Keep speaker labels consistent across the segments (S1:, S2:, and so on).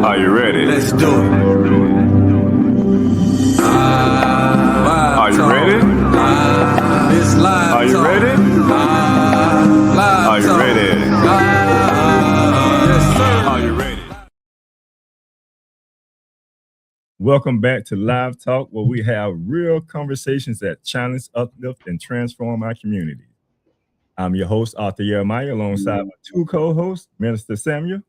S1: Are you ready?
S2: Let's do it.
S1: Are you ready?
S2: It's live.
S1: Are you ready? Are you ready?
S2: Yes, sir.
S1: Are you ready?
S3: Welcome back to Live Talk, where we have real conversations that challenge, uplift, and transform our community. I'm your host, Arthur Jeremiah, alongside my two co-hosts, Minister Samuel.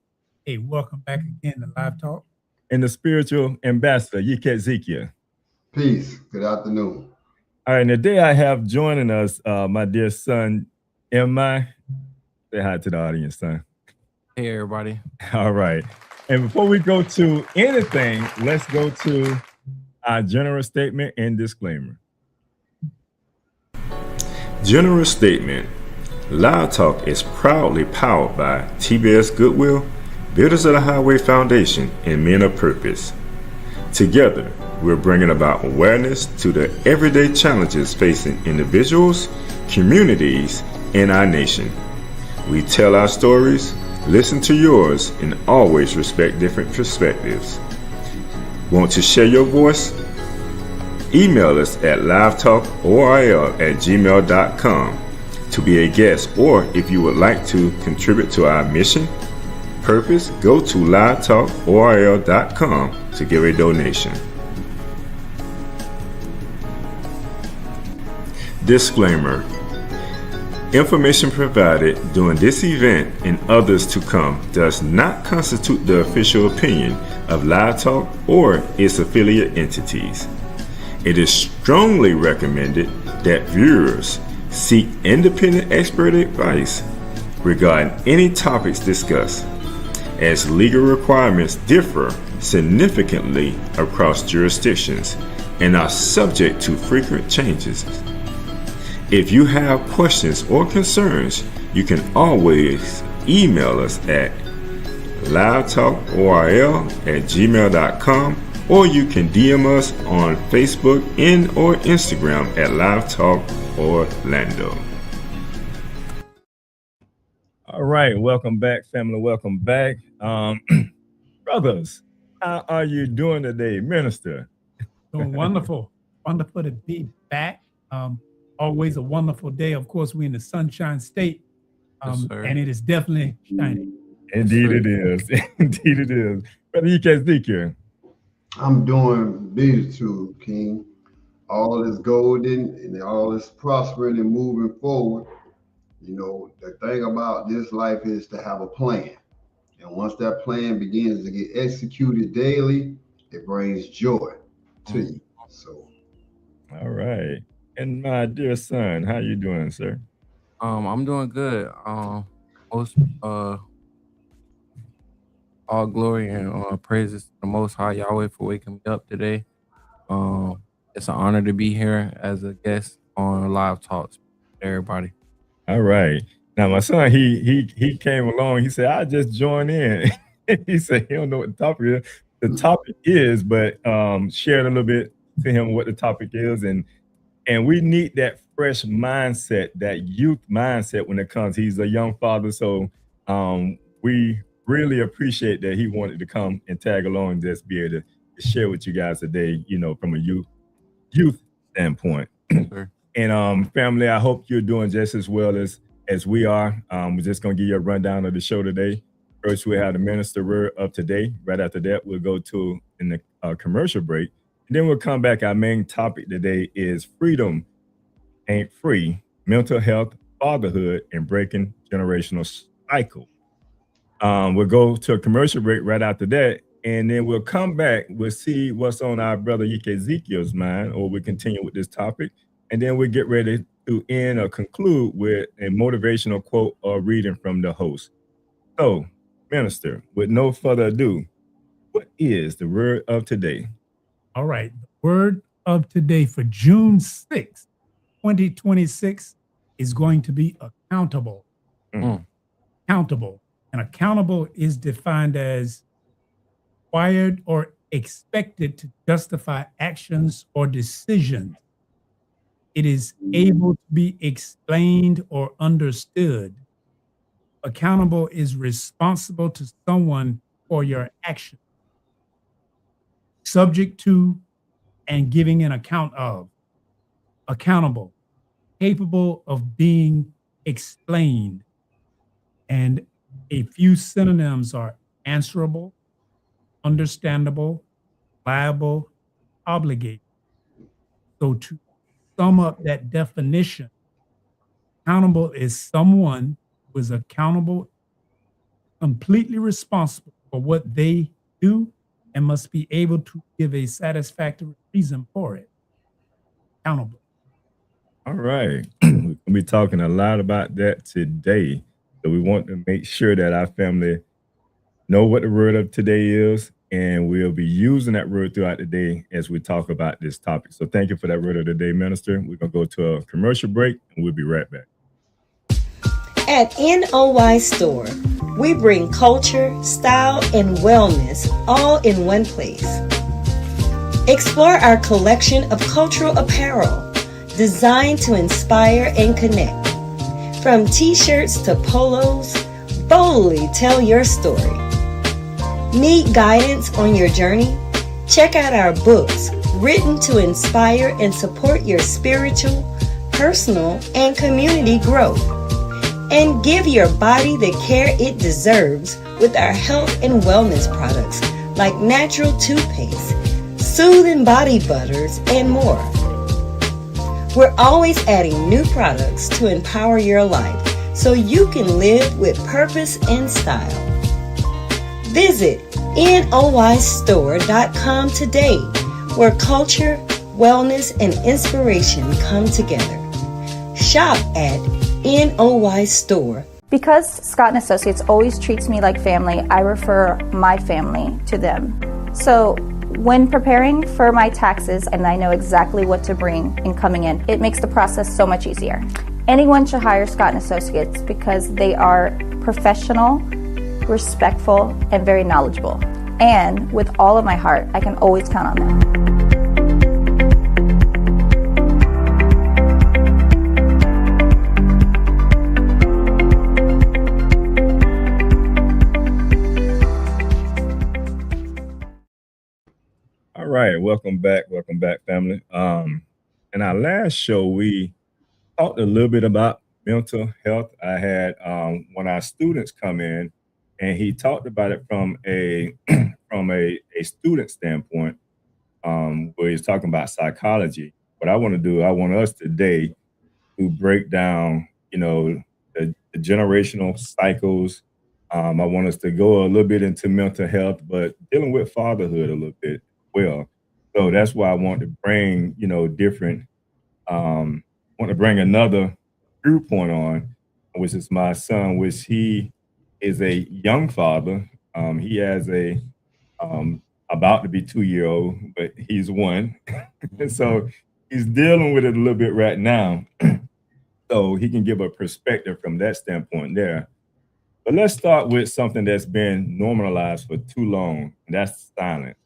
S4: Hey, welcome back again to Live Talk.
S3: And the spiritual ambassador, Yike Ezekiel.
S5: Peace. Good afternoon.
S3: All right, and today I have joining us my dear son, M.I. Say hi to the audience, son.
S6: Hey, everybody.
S3: All right. And before we go to anything, let's go to our general statement and disclaimer.
S7: General statement. Live Talk is proudly powered by TBS Goodwill, Builders of the Highway Foundation, and Men of Purpose. Together, we're bringing about awareness to the everyday challenges facing individuals, communities, and our nation. We tell our stories, listen to yours, and always respect different perspectives. Want to share your voice? Email us at livetalkorl@gmail.com to be a guest, or if you would like to contribute to our mission, purpose, go to livetalkorl.com to give a donation. Disclaimer. Information provided during this event and others to come does not constitute the official opinion of Live Talk or its affiliate entities. It is strongly recommended that viewers seek independent expert advice regarding any topics discussed, as legal requirements differ significantly across jurisdictions and are subject to frequent changes. If you have questions or concerns, you can always email us at livetalkorl@gmail.com, or you can DM us on Facebook and or Instagram at Live Talk Orlando.
S3: All right, welcome back, family. Welcome back. Brothers, how are you doing today, Minister?
S4: Doing wonderful. Wonderful to be back. Always a wonderful day. Of course, we're in the Sunshine State,
S6: Yes, sir.
S4: and it is definitely shining.
S3: Indeed it is. Indeed it is. Brother Yike Ezekiel.
S5: I'm doing beautiful, King. All is golden and all is prospering and moving forward. You know, the thing about this life is to have a plan. And once that plan begins to get executed daily, it brings joy to you. So
S3: All right. And my dear son, how you doing, sir?
S6: I'm doing good. Most all glory and praises to the Most High Yahweh for waking me up today. It's an honor to be here as a guest on Live Talks. Everybody.
S3: All right. Now my son, he came along. He said, I just joined in. He said he don't know what the topic is. The topic is, but shared a little bit to him what the topic is, and we need that fresh mindset, that youth mindset when it comes. He's a young father, so we really appreciate that he wanted to come and tag along and just be able to share with you guys today, you know, from a youth standpoint.
S6: Sure.
S3: And family, I hope you're doing just as well as we are. We're just gonna give you a rundown of the show today. First, we have the minister word of today. Right after that, we'll go to the commercial break. And then we'll come back. Our main topic today is freedom ain't free, mental health, fatherhood, and breaking generational cycle. We'll go to a commercial break right after that, and then we'll come back. We'll see what's on our brother Yike Ezekiel's mind, or we'll continue with this topic, and then we'll get ready to end or conclude with a motivational quote or reading from the host. So, Minister, with no further ado, what is the word of today?
S4: All right. The word of today for June 6th, 2026 is going to be accountable. Accountable. And accountable is defined as required or expected to justify actions or decisions. It is able to be explained or understood. Accountable is responsible to someone for your action. subject to, and giving an account of. Accountable, capable of being explained. And a few synonyms are answerable, understandable, liable, obligated. So to sum up that definition, accountable is someone who is accountable, completely responsible for what they do, and must be able to give a satisfactory reason for it. Accountable.
S3: All right. We'll be talking a lot about that today. So we want to make sure that our family know what the word of today is, and we'll be using that word throughout the day as we talk about this topic. So thank you for that word of the day, Minister. We're going to go to a commercial break, and we'll be right back.
S8: At NOY Store, we bring culture, style, and wellness all in one place. Explore our collection of cultural apparel designed to inspire and connect. From t-shirts to polos, boldly tell your story. Need guidance on your journey? Check out our books written to inspire and support your spiritual, personal, and community growth. And give your body the care it deserves with our health and wellness products like natural toothpaste, soothing body butters, and more. We're always adding new products to empower your life so you can live with purpose and style. Visit NOYstore.com today, where culture, wellness, and inspiration come together. Shop at NOY Store.
S9: Because Scott & Associates always treats me like family, I refer my family to them. So when preparing for my taxes and I know exactly what to bring in coming in, it makes the process so much easier. Anyone should hire Scott & Associates because they are professional, respectful, and very knowledgeable. And with all of my heart, I can always count on them.
S3: All right, welcome back, family. In our last show, we talked a little bit about mental health. I had one of our students come in, and he talked about it from a from a student standpoint, where he's talking about psychology. What I want to do, I want us today to break down, the generational cycles. I want us to go a little bit into mental health, but dealing with fatherhood a little bit well. So that's why I want to bring, different, want to bring another viewpoint on, which is my son, which he is a young father. He has a about to be 2-year-old, but he's one. And so he's dealing with it a little bit right now. So he can give a perspective from that standpoint there. But let's start with something that's been normalized for too long, and that's silence.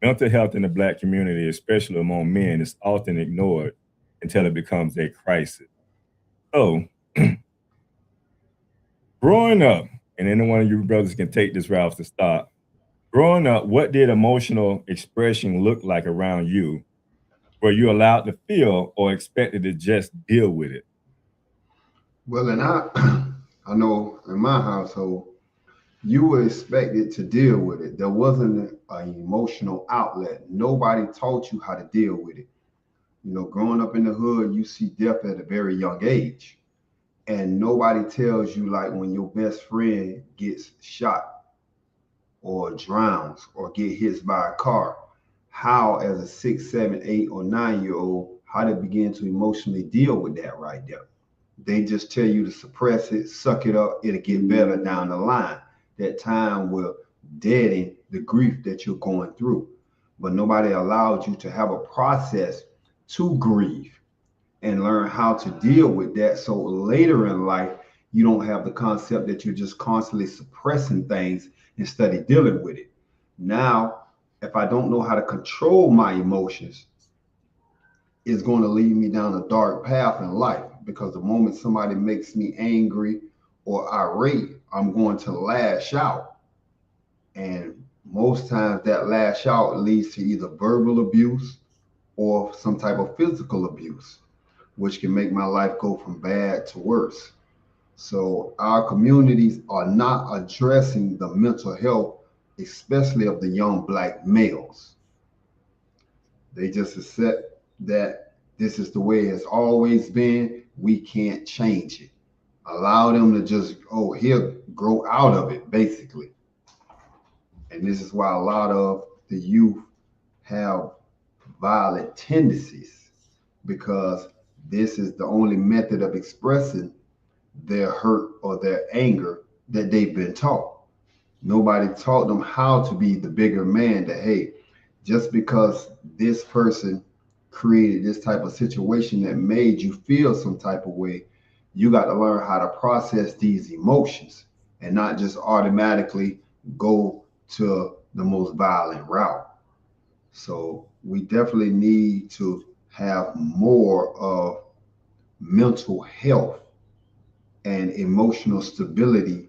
S3: Mental health in the Black community, especially among men, is often ignored until it becomes a crisis. So, growing up, and any one of you brothers can take this route to start. Growing up, what did emotional expression look like around you? Were you allowed to feel or expected to just deal with it?
S5: Well, and I know in my household, you were expected to deal with it. There wasn't an emotional outlet. Nobody taught you how to deal with it. Growing up in the hood, you see death at a very young age. And nobody tells you, like, when your best friend gets shot or drowns or get hit by a car, how as a 6, 7, 8, or 9-year-old, how to begin to emotionally deal with that right there. They just tell you to suppress it, suck it up, it'll get better down the line. That time will deaden the grief that you're going through. But nobody allowed you to have a process to grieve and learn how to deal with that. So later in life, you don't have the concept that you're just constantly suppressing things instead of dealing with it. Now, if I don't know how to control my emotions, it's going to lead me down a dark path in life, because the moment somebody makes me angry or irate, I'm going to lash out. And most times that lash out leads to either verbal abuse or some type of physical abuse, which can make my life go from bad to worse. So our communities are not addressing the mental health, especially of the young black males. They just accept that this is the way it's always been. We can't change it. Allow them to just, oh, he'll grow out of it, basically. And this is why a lot of the youth have violent tendencies, because this is the only method of expressing their hurt or their anger that they've been taught. Nobody taught them how to be the bigger man, that, hey, just because this person created this type of situation that made you feel some type of way, you got to learn how to process these emotions and not just automatically go to the most violent route. So we definitely need to have more of mental health and emotional stability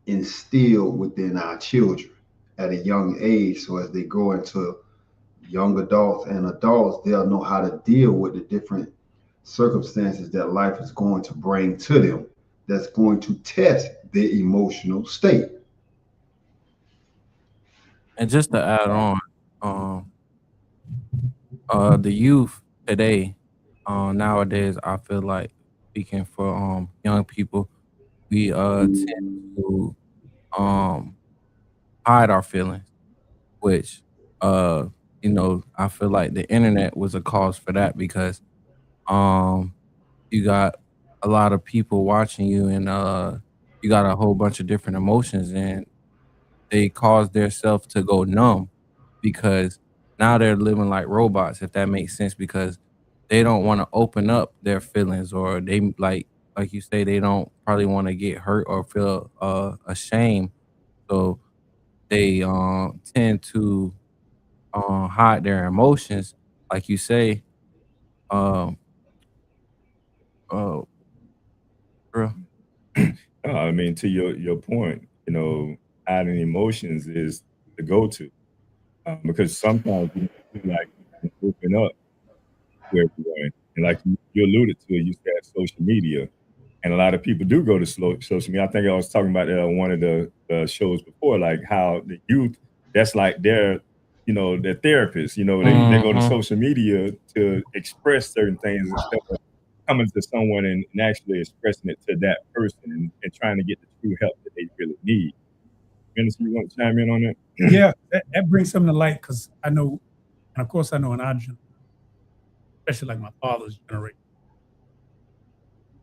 S5: instilled within our children at a young age. So as they grow into young adults and adults, they'll know how to deal with the different circumstances that life is going to bring to them, that's going to test their emotional state.
S6: And just to add on, um, the youth today, nowadays, I feel like speaking for young people, we tend to um hide our feelings, which uh I feel like the internet was a cause for that because um you got a lot of people watching you and you got a whole bunch of different emotions and they cause their self to go numb because now they're living like robots, if that makes sense, because they don't want to open up their feelings or they like you say, they don't probably want to get hurt or feel ashamed. So they tend to hide their emotions, like you say, um uh bro.
S3: I mean, to your point, hiding emotions is the go-to, because sometimes we feel like we can open up to everyone, and like you alluded to, you said social media, and a lot of people do go to social media. I think I was talking about one of the shows before, like how the youth, that's like their therapist. They go to
S6: Mhm.
S3: social media to express certain things instead of coming to someone and actually expressing it to that person and trying to get the true help that they really need. Minister, you want to chime in on that?
S4: Yeah, that brings something to light because I know, and of course, I know in our generation, especially like my father's generation,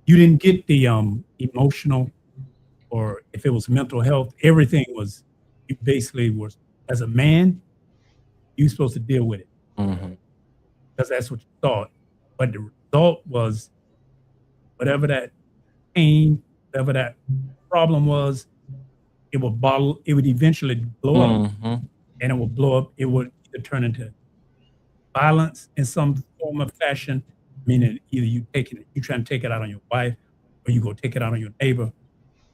S4: you didn't get the emotional or if it was mental health, everything was you basically was as a man, you supposed to deal with it
S6: Mhm.
S4: because that's what you thought. But the result was whatever that pain, whatever that problem was, it would eventually blow up
S6: Mhm.
S4: and it would blow up. It would either turn into violence in some form of fashion, meaning either you try and take it out on your wife, or you go take it out on your neighbor,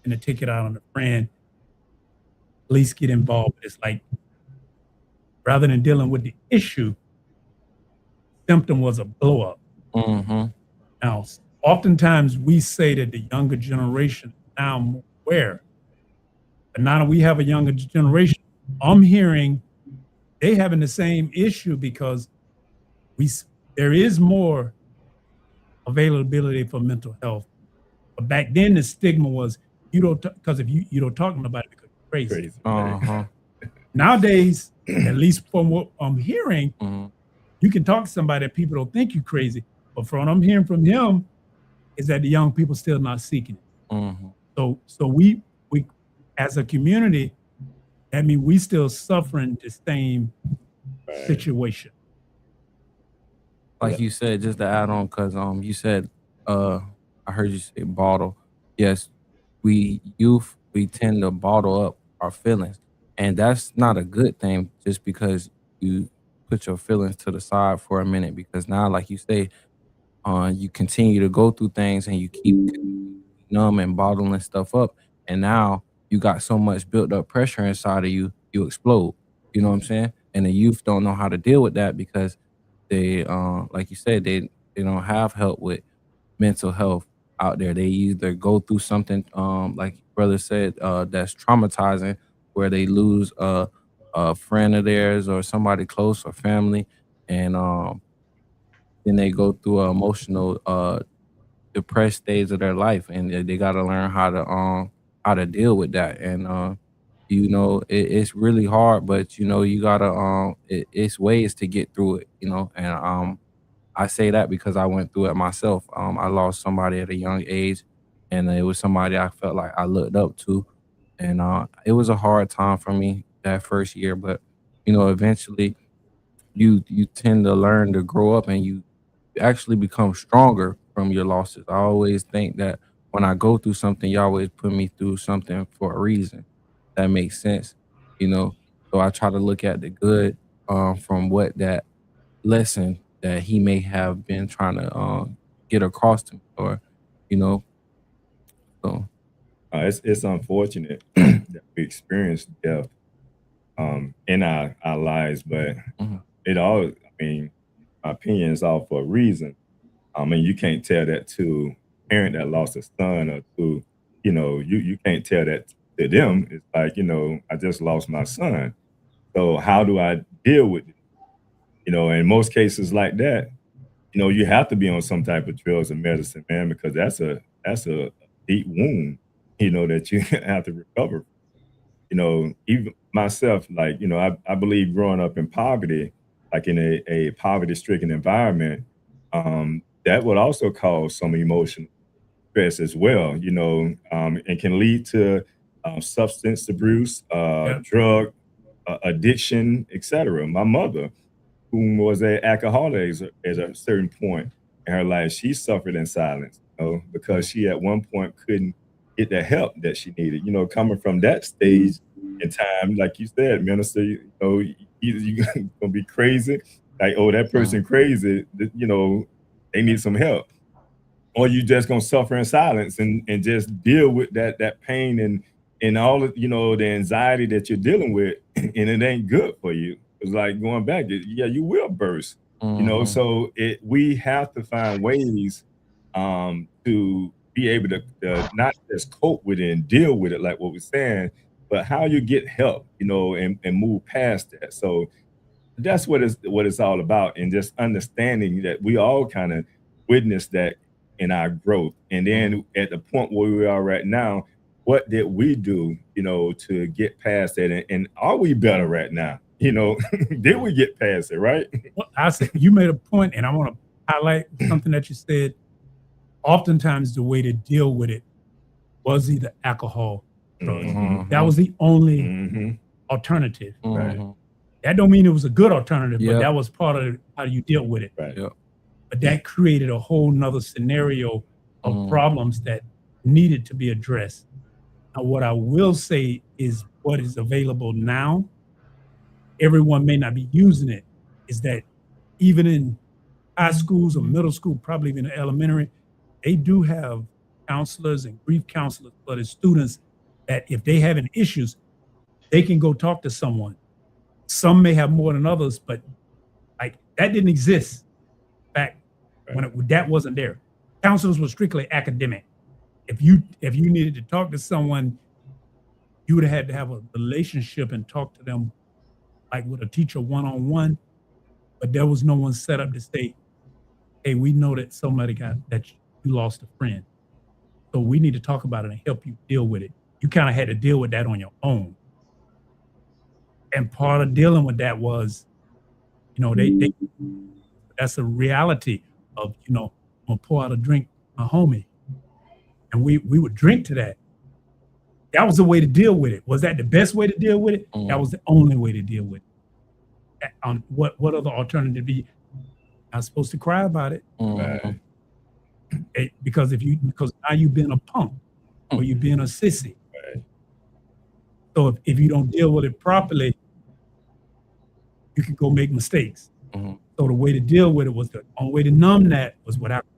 S4: and to take it out on a friend, police get involved. It's like rather than dealing with the issue, symptom was a blow up.
S6: Mhm.
S4: Now, oftentimes we say that the younger generation is now more aware, but now that we have a younger generation, I'm hearing they having the same issue because there is more availability for mental health. But back then, the stigma was you don't because if you don't talking about it because you're crazy.
S3: Crazy, right?
S6: Uh-huh.
S4: Nowadays, at least from what I'm hearing,
S6: Mhm.
S4: you can talk to somebody that people don't think you crazy. But from what I'm hearing from him is that the young people still not seeking it.
S6: Mhm.
S4: So we as a community, I mean, we still suffering the same
S3: Right.
S4: situation.
S3: Yeah.
S6: Like you said, just to add on, cause you said, uh, I heard you say bottle. Yes, we youth, we tend to bottle up our feelings, and that's not a good thing. Just because you put your feelings to the side for a minute, because now, like you say, you continue to go through things and you keep numb and bottling stuff up, and now you got so much built up pressure inside of you, you explode. You know what I'm saying? And the youth don't know how to deal with that because they, like you said, they don't have help with mental health out there. They either go through something, like brother said, that's traumatizing, where they lose a friend of theirs or somebody close or family, and then they go through a emotional, depressed stage of their life, and they got to learn how to deal with that. And it's really hard, but you gotta it's ways to get through it. And I say that because I went through it myself. I lost somebody at a young age, and it was somebody I felt like I looked up to, and it was a hard time for me that first year. But eventually, you tend to learn to grow up, and you actually become stronger from your losses. I always think that when I go through something, you always put me through something for a reason. That makes sense, you know. So I try to look at the good from what that lesson that he may have been trying to get across to me, or you know. So
S3: It's unfortunate that we experience death in our lives, but
S6: mhm,
S3: it all, I mean, my opinion is all for a reason. And you can't tell that to a parent that lost a son, or to, you can't tell that to them. It's like, I just lost my son. So how do I deal with it? In most cases like that, you have to be on some type of drugs and medicine, man, because that's a deep wound, that you have to recover. Even myself, like, I believe growing up in poverty, like in a poverty-stricken environment, that would also cause some emotional stress as well, and can lead to substance abuse,
S4: Yeah.
S3: drug addiction, etc. My mother, who was a alcoholic at a certain point in her life, she suffered in silence, because she at one point couldn't get the help that she needed. Coming from that stage in time, like you said, minister, either you gonna be crazy, like, oh, that person crazy, they need some help, or you just gonna suffer in silence and just deal with that pain and all of the anxiety that you're dealing with, and it ain't good for you. It's like going back, yeah, you will burst,
S6: mhm,
S3: so we have to find ways to be able to not just cope with it and deal with it like what we're saying, but how you get help, and move past that. So that's what it's all about, and just understanding that we all kind of witness that in our growth. And
S6: mhm,
S3: then at the point where we are right now, what did we do, to get past that? And are we better right now? Did we get past it, right?
S4: Well, I said you made a point, and I want to highlight something that you said. Oftentimes, the way to deal with it was either alcohol, drugs.
S3: Hmm.
S4: That
S6: mhm,
S4: was the only
S3: Hmm.
S4: alternative.
S3: Right.
S6: mhm.
S4: That don't mean it was a good alternative, but
S6: Yep,
S4: that was part of how you dealt with it.
S3: Right.
S6: yep.
S4: But that created a whole nother scenario of
S6: Mhm,
S4: problems that needed to be addressed. Now, what I will say is what is available now, everyone may not be using it, is that even in high schools or middle school, probably even elementary, they do have counselors and grief counselors for the students that if they having issues, they can go talk to someone. Some may have more than others, but like that didn't exist back when
S3: Right.
S4: that wasn't there. Counselors were strictly academic. If you needed to talk to someone, you would have had to have a relationship and talk to them like with a teacher one on one. But there was no one set up to say, "Hey, we know that somebody got that you lost a friend, so we need to talk about it and help you deal with it." You kind of had to deal with that on your own. And part of dealing with that was, they that's a reality of, I'm gonna pour out a drink, my homie, and we would drink to that. That was the way to deal with it. Was that the best way to deal with it? That
S6: mhm,
S4: was the only way to deal with it. What other alternative be? Not supposed to cry about it,
S6: mhm,
S3: Right.
S4: because now you've been a punk or you've been a sissy.
S3: Right.
S4: So if you don't deal with it properly, you can go make mistakes.
S6: mhm.
S4: So the way to deal with it was the only way to numb that was with alcohol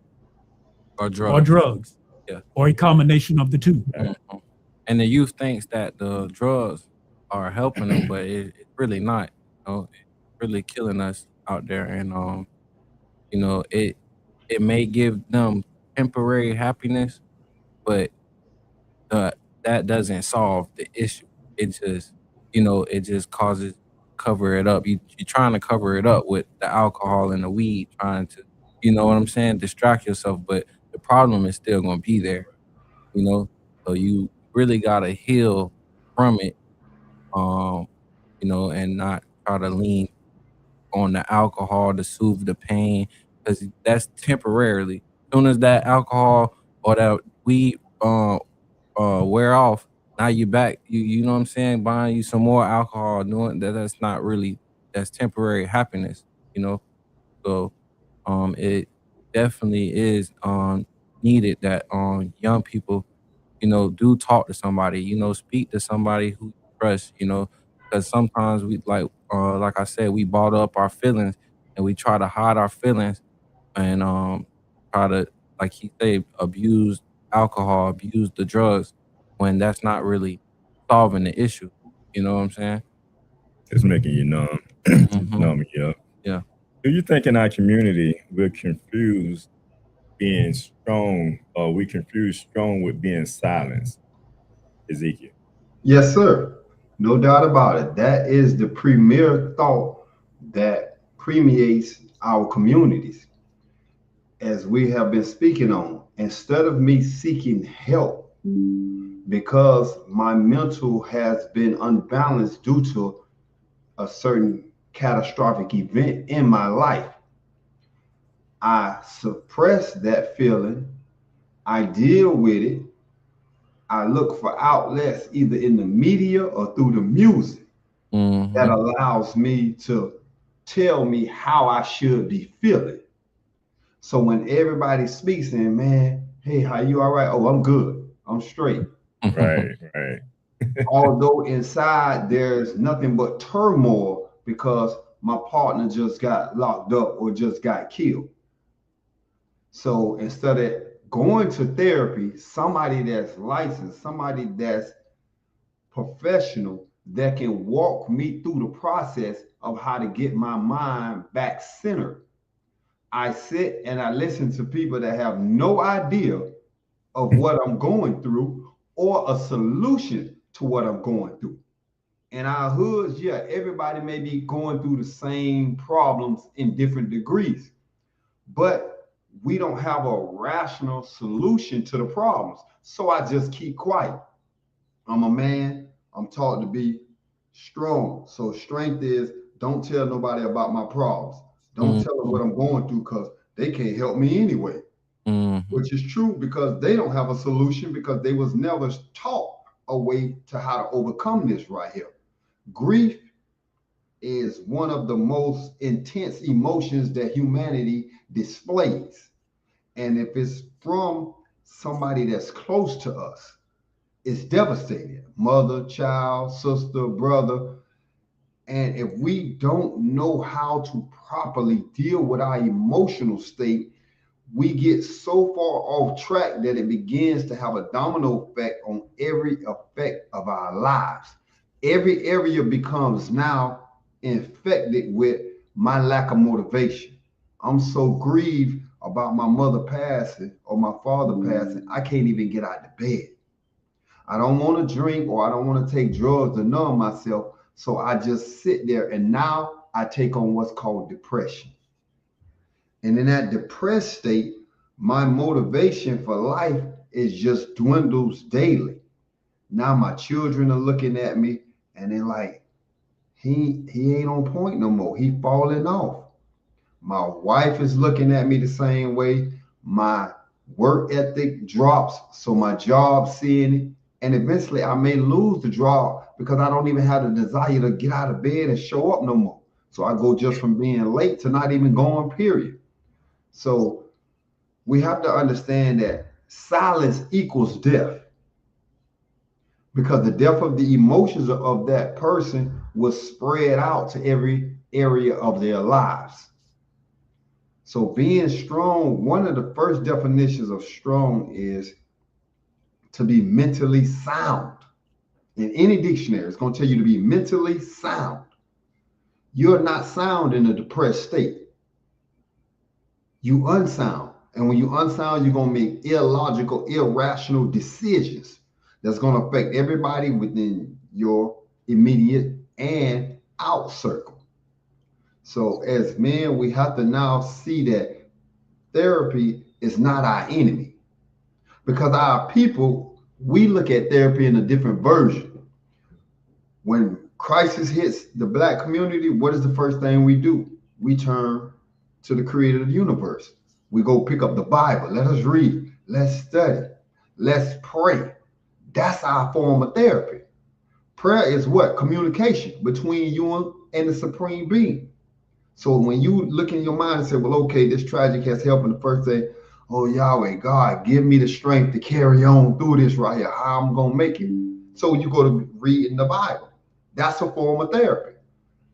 S6: Or
S4: or
S6: drugs.
S4: drugs
S6: Yeah.
S4: or a combination of the two.
S3: Right.
S6: Mhm. And the youth thinks that the drugs are helping them, but it's really not. It's really killing us out there, and it may give them temporary happiness, but uh, that doesn't solve the issue. It just, it just causes cover it up. You're trying to cover it up with the alcohol and the weed, trying to, you know what I'm saying, distract yourself, but the problem is still going to be there, you know. So you really got to heal from it, um, and not try to lean on the alcohol to soothe the pain because that's temporarily. Soon as that alcohol or that weed wear off, now you back. You know what I'm saying? Buying you some more alcohol, doing that. That's not really. That's temporary happiness. You know. So it definitely is needed that young people, do talk to somebody. Speak to somebody who you trust. Because sometimes we like I said, we bottle up our feelings and we try to hide our feelings and try to, like he said, abuse alcohol, abuse the drugs when that's not really solving the issue. You know what I'm saying?
S3: It's making you numb.
S6: Hmm.
S3: Numb you up.
S6: Yeah.
S3: Do you think in our community we're confused being strong, or we confuse strong with being silenced, Ezekiel?
S5: Yes, sir. No doubt about it. That is the premier thought that permeates our communities, as we have been speaking on. Instead of me seeking help because my mental has been unbalanced due to a certain catastrophic event in my life, I suppress that feeling, I deal with it, I look for outlets either in the media or through the music that
S6: Hmm.
S5: allows me to tell me how I should be feeling. So when everybody speaks and, man, hey, how you all right? Oh, I'm good. I'm straight.
S3: Right, right.
S5: Although inside there's nothing but turmoil because my partner just got locked up or just got killed. So instead of going to therapy, somebody that's licensed, somebody that's professional that can walk me through the process of how to get my mind back centered. I sit and I listen to people that have no idea of what I'm going through or a solution to what I'm going through. In our hoods, yeah, everybody may be going through the same problems in different degrees, but we don't have a rational solution to the problems. So I just keep quiet. I'm a man. I'm taught to be strong. So strength is don't tell nobody about my problems. Don't tell them what I'm going through because they can't help me anyway.
S6: Hmm.
S5: Which is true because they don't have a solution because they was never taught a way to how to overcome this right here. Grief is one of the most intense emotions that humanity displays. And if it's from somebody that's close to us, it's devastating. Mother, child, sister, brother. And if we don't know how to properly deal with our emotional state, we get so far off track that it begins to have a domino effect on every effect of our lives. Every area becomes now infected with my lack of motivation. I'm so grieved about my mother passing or my father passing, I can't even get out of bed. I don't want to drink or I don't want to take drugs to numb myself. So I just sit there and now I take on what's called depression. And in that depressed state, my motivation for life is just dwindles daily. Now my children are looking at me and they're like, he ain't on point no more. He falling off. My wife is looking at me the same way. My work ethic drops, so my job seeing it. And eventually I may lose the job because I don't even have the desire to get out of bed and show up no more. So I go just from being late to not even going, period. So we have to understand that silence equals death because the death of the emotions of that person will spread out to every area of their lives. So being strong, one of the first definitions of strong is to be mentally sound. In any dictionary, it's going to tell you to be mentally sound. You're not sound in a depressed state. You unsound. And when you unsound, you're going to make illogical, irrational decisions that's going to affect everybody within your immediate and out circle. So as men, we have to now see that therapy is not our enemy, because our people, we look at therapy in a different version. When crisis hits the Black community, what is the first thing we do? We turn to the creator of the universe. We go pick up the Bible. Let us read. Let's study. Let's pray. That's our form of therapy. Prayer is what? Communication between you and the supreme being. So when you look in your mind and say, well, okay, this tragic has happened, the first thing, oh, Yahweh, God, give me the strength to carry on through this right here. How I'm going to make it. So you go to read in the Bible. That's a form of therapy.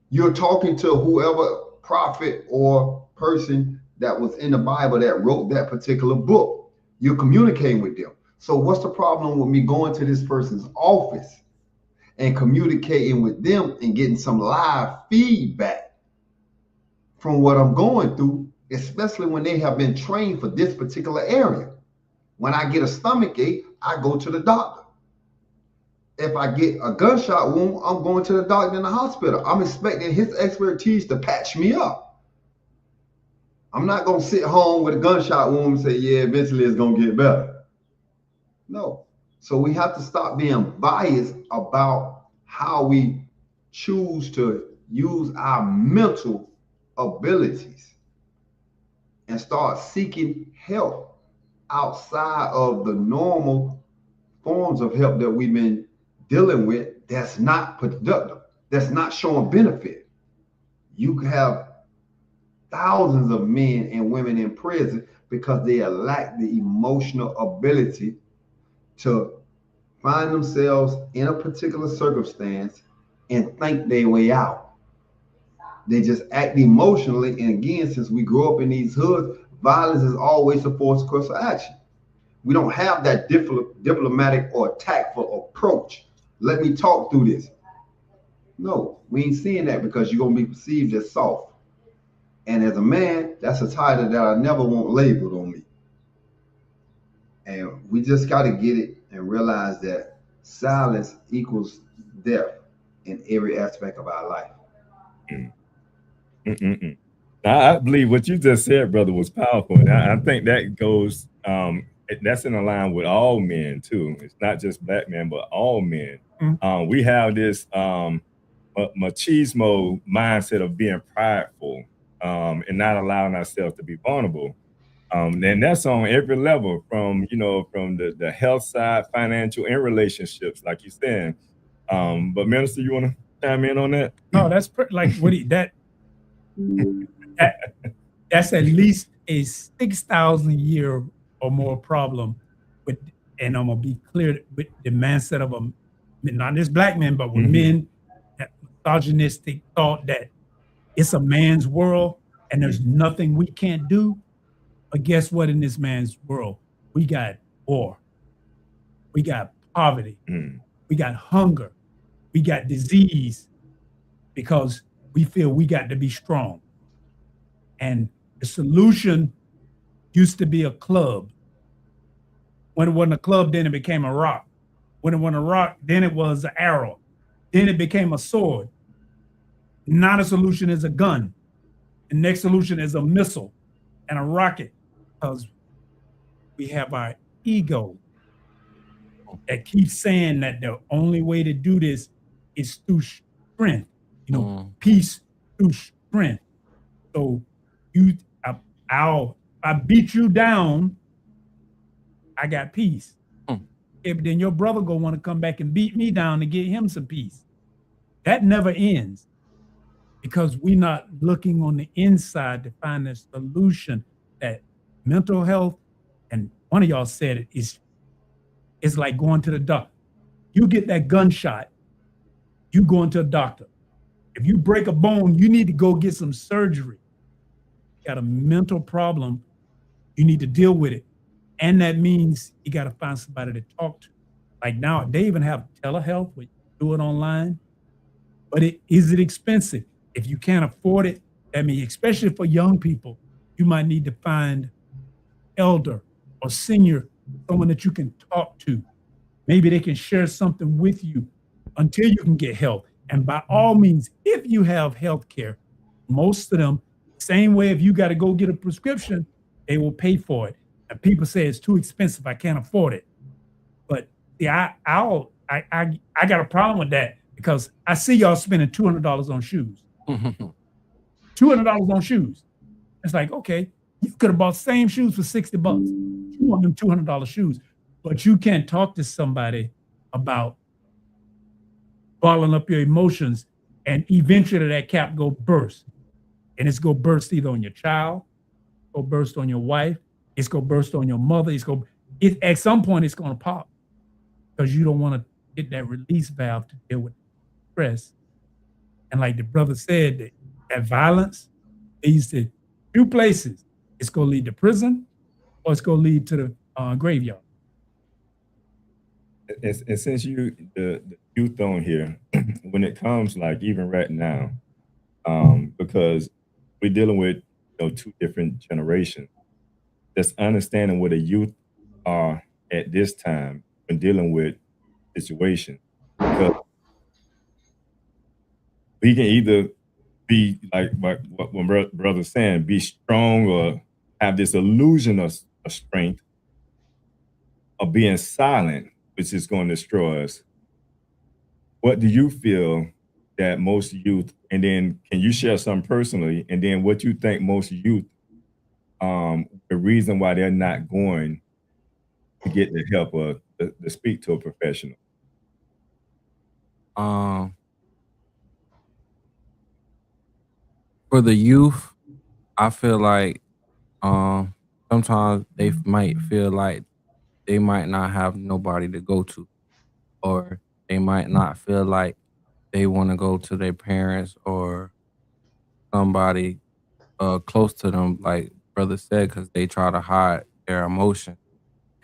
S5: You're talking to whoever prophet or person that was in the Bible that wrote that particular book. You're communicating with them. So what's the problem with me going to this person's office and communicating with them and getting some live feedback from what I'm going through, especially when they have been trained for this particular area? When I get a stomach ache, I go to the doctor. If I get a gunshot wound, I'm going to the doctor in the hospital. I'm expecting his expertise to patch me up. I'm not going to sit home with a gunshot wound and say, yeah, eventually it's going to get better. No. So we have to stop being biased about how we choose to use our mental abilities and start seeking help outside of the normal forms of help that we've been dealing with that's not productive, that's not showing benefit. You have thousands of men and women in prison because they lack the emotional ability to find themselves in a particular circumstance and think their way out. They just act emotionally. And again, since we grew up in these hoods, violence is always a forced course of action. We don't have that diplomatic or tactful approach. Let me talk through this. No, we ain't seeing that, because you're going to be perceived as soft. And as a man, that's a title that I never want labeled on me. And we just got to get it and realize that silence equals death in every aspect of our life.
S3: I believe what you just said, brother, was powerful. And I think that goes, that's in line with all men too. It's not just Black men, but all men. We have this machismo mindset of being prideful and not allowing ourselves to be vulnerable. And that's on every level, from the health side, financial, and relationships, like you said. But Minister, you want to chime in on that?
S4: No, that's like that's at least a 6,000 year or more problem with, and I'm gonna be clear, with the mindset of not just Black men, but with men, that misogynistic thought that it's a man's world and there's nothing we can't do. But guess what? In this man's world, we got war, we got poverty, we got hunger, we got disease, because we feel we got to be strong. And the solution used to be a club. When it wasn't a club, then it became a rock. When it wasn't a rock, then it was an arrow. Then it became a sword. Not a solution is a gun. The next solution is a missile and a rocket, because we have our ego that keeps saying that the only way to do this is through strength. Peace through strength. So I beat you down, I got peace. Okay, but then your brother gonna want to come back and beat me down to get him some peace. That never ends, because we're not looking on the inside to find a solution. That mental health, and one of y'all said it, it's like going to the doctor. You get that gunshot, you going to a doctor. If you break a bone, you need to go get some surgery. You got a mental problem, you need to deal with it. And that means you got to find somebody to talk to. Like now, they even have telehealth where you do it online. But is it expensive? If you can't afford it, I mean, especially for young people, you might need to find elder or senior, someone that you can talk to. Maybe they can share something with you until you can get help. And by all means, if you have health care, most of them, same way if you got to go get a prescription, they will pay for it. And people say it's too expensive, I can't afford it. But yeah, I got a problem with that because I see y'all spending $200 on shoes. $200 on shoes. It's like, okay, you could have bought same shoes for $60. You want them $200 shoes, but you can't talk to somebody about bottling up your emotions, and eventually that cap go burst, and it's go burst either on your child, go burst on your wife, it's go burst on your mother. At some point it's going to pop because you don't want to get that release valve to deal with stress. And like the brother said, that violence leads to two places. It's going to lead to prison, or it's going to lead to the graveyard.
S3: And since the youth on here, when it comes like even right now, because we're dealing with two different generations, just understanding where the youth are at this time when dealing with situations, because we can either be like what brother's saying, be strong or have this illusion of strength, or being silent, which is going to destroy us. What do you feel that most youth, and then can you share something personally, and then what you think most youth, the reason why they're not going to get the help or to speak to a professional?
S6: For the youth, I feel like sometimes they might feel like they might not have nobody to go to, or they might not feel like they want to go to their parents or somebody close to them, like brother said, because they try to hide their emotion.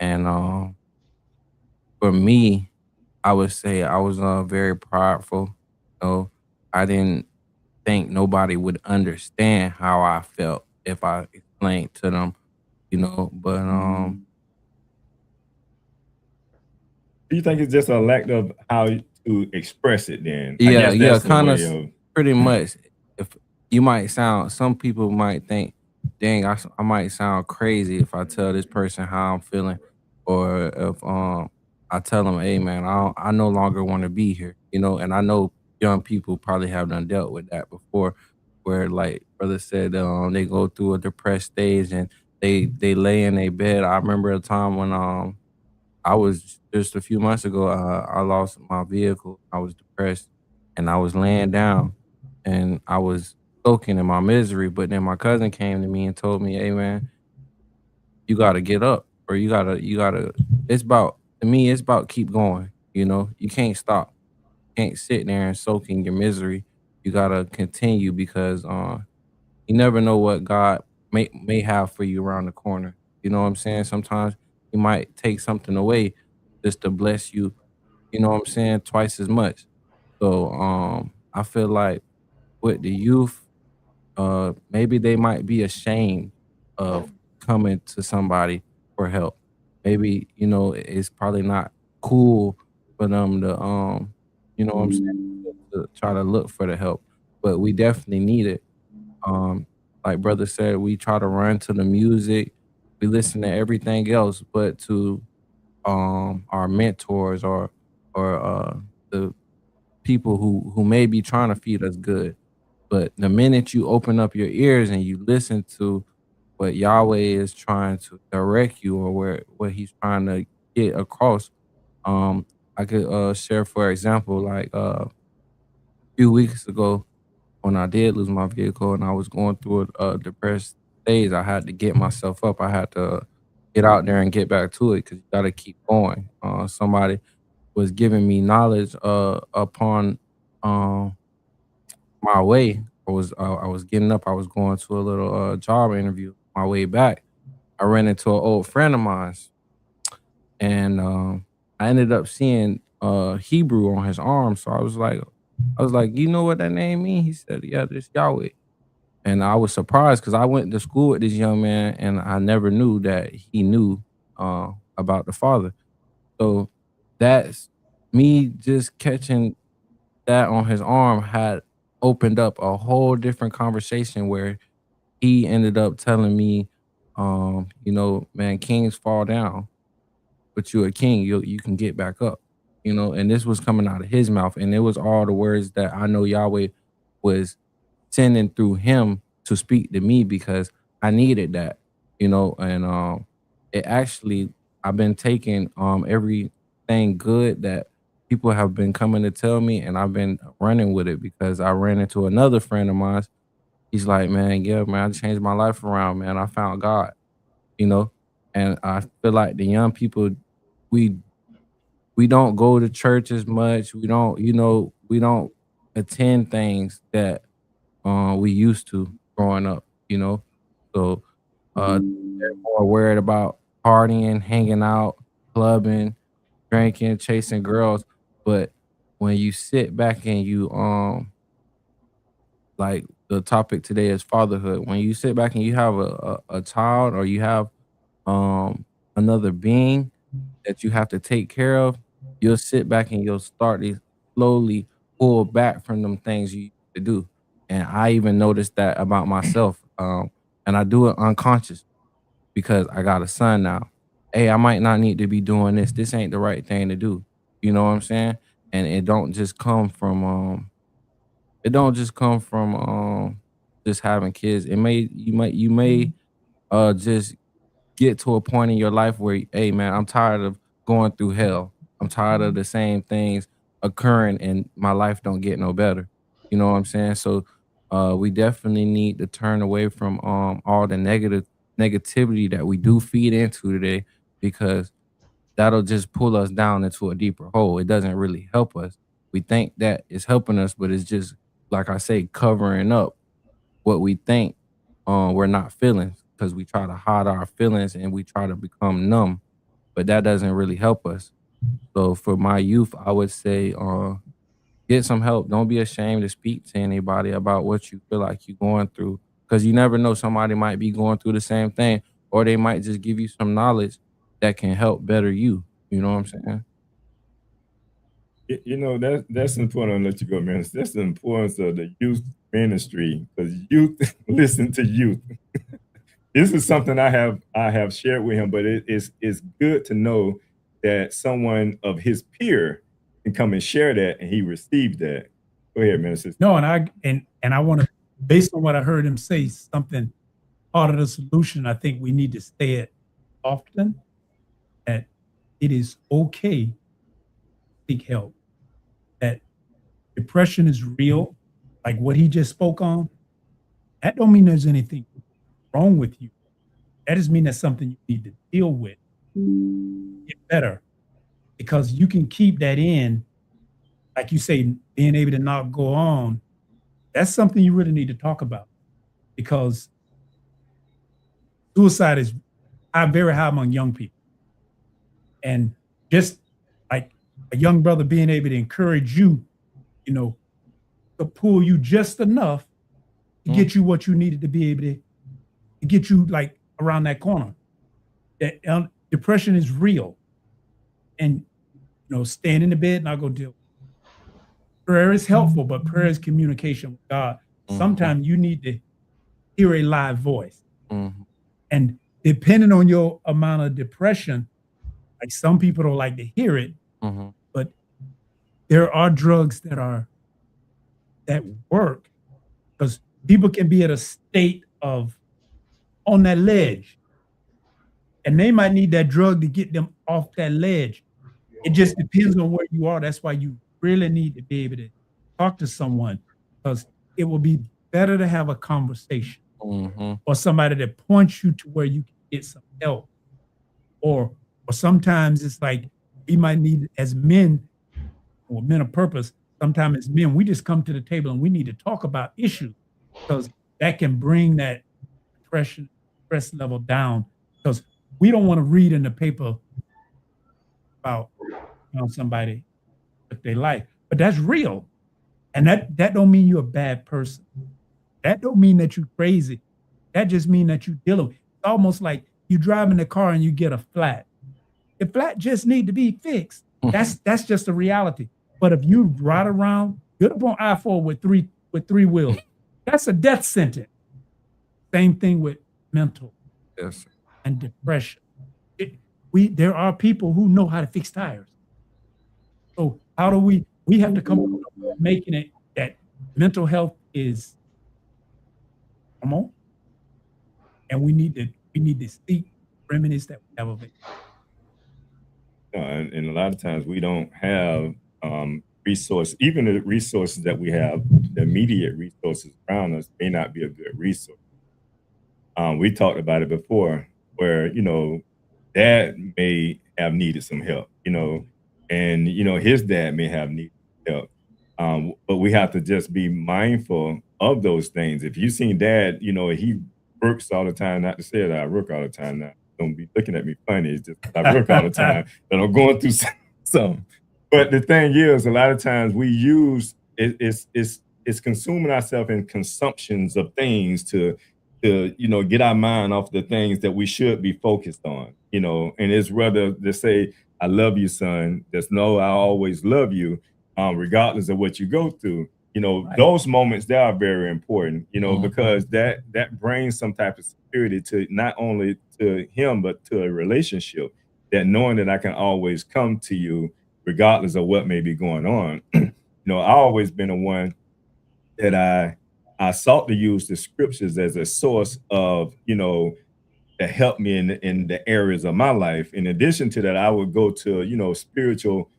S6: And for me, I would say I was very prideful. So I didn't think nobody would understand how I felt if I explained to them, But
S3: Do you think it's just a lack of how to express it then? I
S6: yeah,
S3: guess
S6: yeah,
S3: that's the
S6: kind of,
S3: way of.
S6: pretty much. If you might sound, some people might think, dang, I might sound crazy if I tell this person how I'm feeling, or if I tell them, hey man, I no longer want to be here, And I know young people probably have done dealt with that before, where like brother said, they go through a depressed stage and they lay in a bed. I remember a time when I was just a few months ago, I lost my vehicle. I was depressed and I was laying down and I was soaking in my misery. But then my cousin came to me and told me, hey man, you gotta get up, or you gotta, to me, it's about keep going. You can't stop. You can't sit there and soak in your misery. You gotta continue because you never know what God may have for you around the corner. You know what I'm saying? Sometimes He might take something away just to bless you, you know what I'm saying, twice as much. So I feel like with the youth, maybe they might be ashamed of coming to somebody for help. Maybe, it's probably not cool for them to you know what I'm saying, to try to look for the help. But we definitely need it. Um, like brother said, we try to run to the music, we listen to everything else but to our mentors or the people who may be trying to feed us good. But the minute you open up your ears and you listen to what Yahweh is trying to direct you, or what He's trying to get across, I could share, for example, like a few weeks ago when I did lose my vehicle and I was going through a depressed stage. I had to get myself up. I had to get out there and get back to it because you got to keep going. Somebody was giving me knowledge upon um, my way. I was getting up. I was going to a little job interview. My way back, I ran into an old friend of mine, and I ended up seeing Hebrew on his arm. So I was like, you know what that name means? He said, yeah, this Yahweh. And I was surprised because I went to school with this young man and I never knew that he knew about the Father. So that's me just catching that on his arm had opened up a whole different conversation where he ended up telling me, you know, man, kings fall down, but you're a king, you can get back up, you know, and this was coming out of his mouth. And it was all the words that I know Yahweh was sending through him to speak to me because I needed that, you know, and it actually I've been taking everything good that people have been coming to tell me and I've been running with it because I ran into another friend of mine. He's like, man, yeah, man, I changed my life around, man. I found God, you know, and I feel like the young people, we we don't go to church as much. We don't, you know, we don't attend things that we used to growing up, you know. So they're more worried about partying, hanging out, clubbing, drinking, chasing girls. But when you sit back and you like the topic today is fatherhood. When you sit back and you have a child or you have um another being that you have to take care of, you'll sit back and you'll start to slowly pull back from them things you used to do. And I even noticed that about myself. And I do it unconscious because I got a son now. Hey, I might not need to be doing this. This ain't the right thing to do. You know what I'm saying? And it don't just come from just having kids. You may just get to a point in your life where, hey man, I'm tired of going through hell. I'm tired of the same things occurring and my life don't get no better. You know what I'm saying? So we definitely need to turn away from all the negativity that we do feed into today because that'll just pull us down into a deeper hole. It doesn't really help us. We think that it's helping us, but it's just like I say, covering up what we think we're not feeling because we try to hide our feelings and we try to become numb, but that doesn't really help us. So for my youth, I would say get some help. Don't be ashamed to speak to anybody about what you feel like you're going through because you never know, somebody might be going through the same thing or they might just give you some knowledge that can help better you. You know what I'm saying?
S3: You know, that's important. I'll let you go, man. That's the importance of the youth ministry because youth listen to youth. This is something I have shared with him, but it's good to know that someone of his peer can come and share that and he received that. Go ahead, minister.
S4: No, and I want to, based on what I heard him say, something part of the solution. I think we need to say it often that it is okay to seek help. That depression is real, like what he just spoke on. That don't mean there's anything wrong with you. That just mean that's something you need to deal with, get better, because you can keep that in, like you say, being able to not go on. That's something you really need to talk about because suicide is very high among young people. And just like a young brother being able to encourage you, you know, to pull you just enough to get you what you needed to be able to get you like around that corner. That depression is real. And, you know, staying in the bed and I'll go deal. Prayer is helpful, but prayer is communication with God. Sometimes you need to hear a live voice. And depending on your amount of depression, like some people don't like to hear it, but there are drugs that work because people can be at a state of on that ledge and they might need that drug to get them off that ledge. It just depends on where you are. That's why you really need to be able to talk to someone because it will be better to have a conversation or somebody that points you to where you can get some help. Or sometimes it's like we might need as men or men of purpose, sometimes as men, we just come to the table and we need to talk about issues because that can bring that depression, stress level down because we don't want to read in the paper about around somebody with their life. But that's real. And that don't mean you're a bad person. That don't mean that you're crazy. That just means that you're dealing with. It's almost like you drive in the car and you get a flat. The flat just need to be fixed. That's just a reality. But if you ride around, get up on I-4 with three wheels, that's a death sentence. Same thing with mental and depression. There are people who know how to fix tires. So how do we have to come up with making it that mental health is normal, and we need to seek remedies that we have available.
S3: And a lot of times we don't have resources. Even the resources that we have, the immediate resources around us, may not be a good resource. We talked about it before, where dad may have needed some help, and his dad may have needed help. But we have to just be mindful of those things. If you've seen dad, he works all the time. Not to say that I work all the time now. Don't be looking at me funny. It's just I work all the time, but I'm going through some. But the thing is, a lot of times we use it's consuming ourselves in consumptions of things to get our mind off the things that we should be focused on. And it's rather to say, "I love you, son." Just know I always love you, regardless of what you go through. Right. Those moments, they are very important, because that brings some type of security to not only to him, but to a relationship, that knowing that I can always come to you regardless of what may be going on. I've always been a one that I sought to use the scriptures as a source of, to help me in the areas of my life. In addition to that, I would go to, spiritual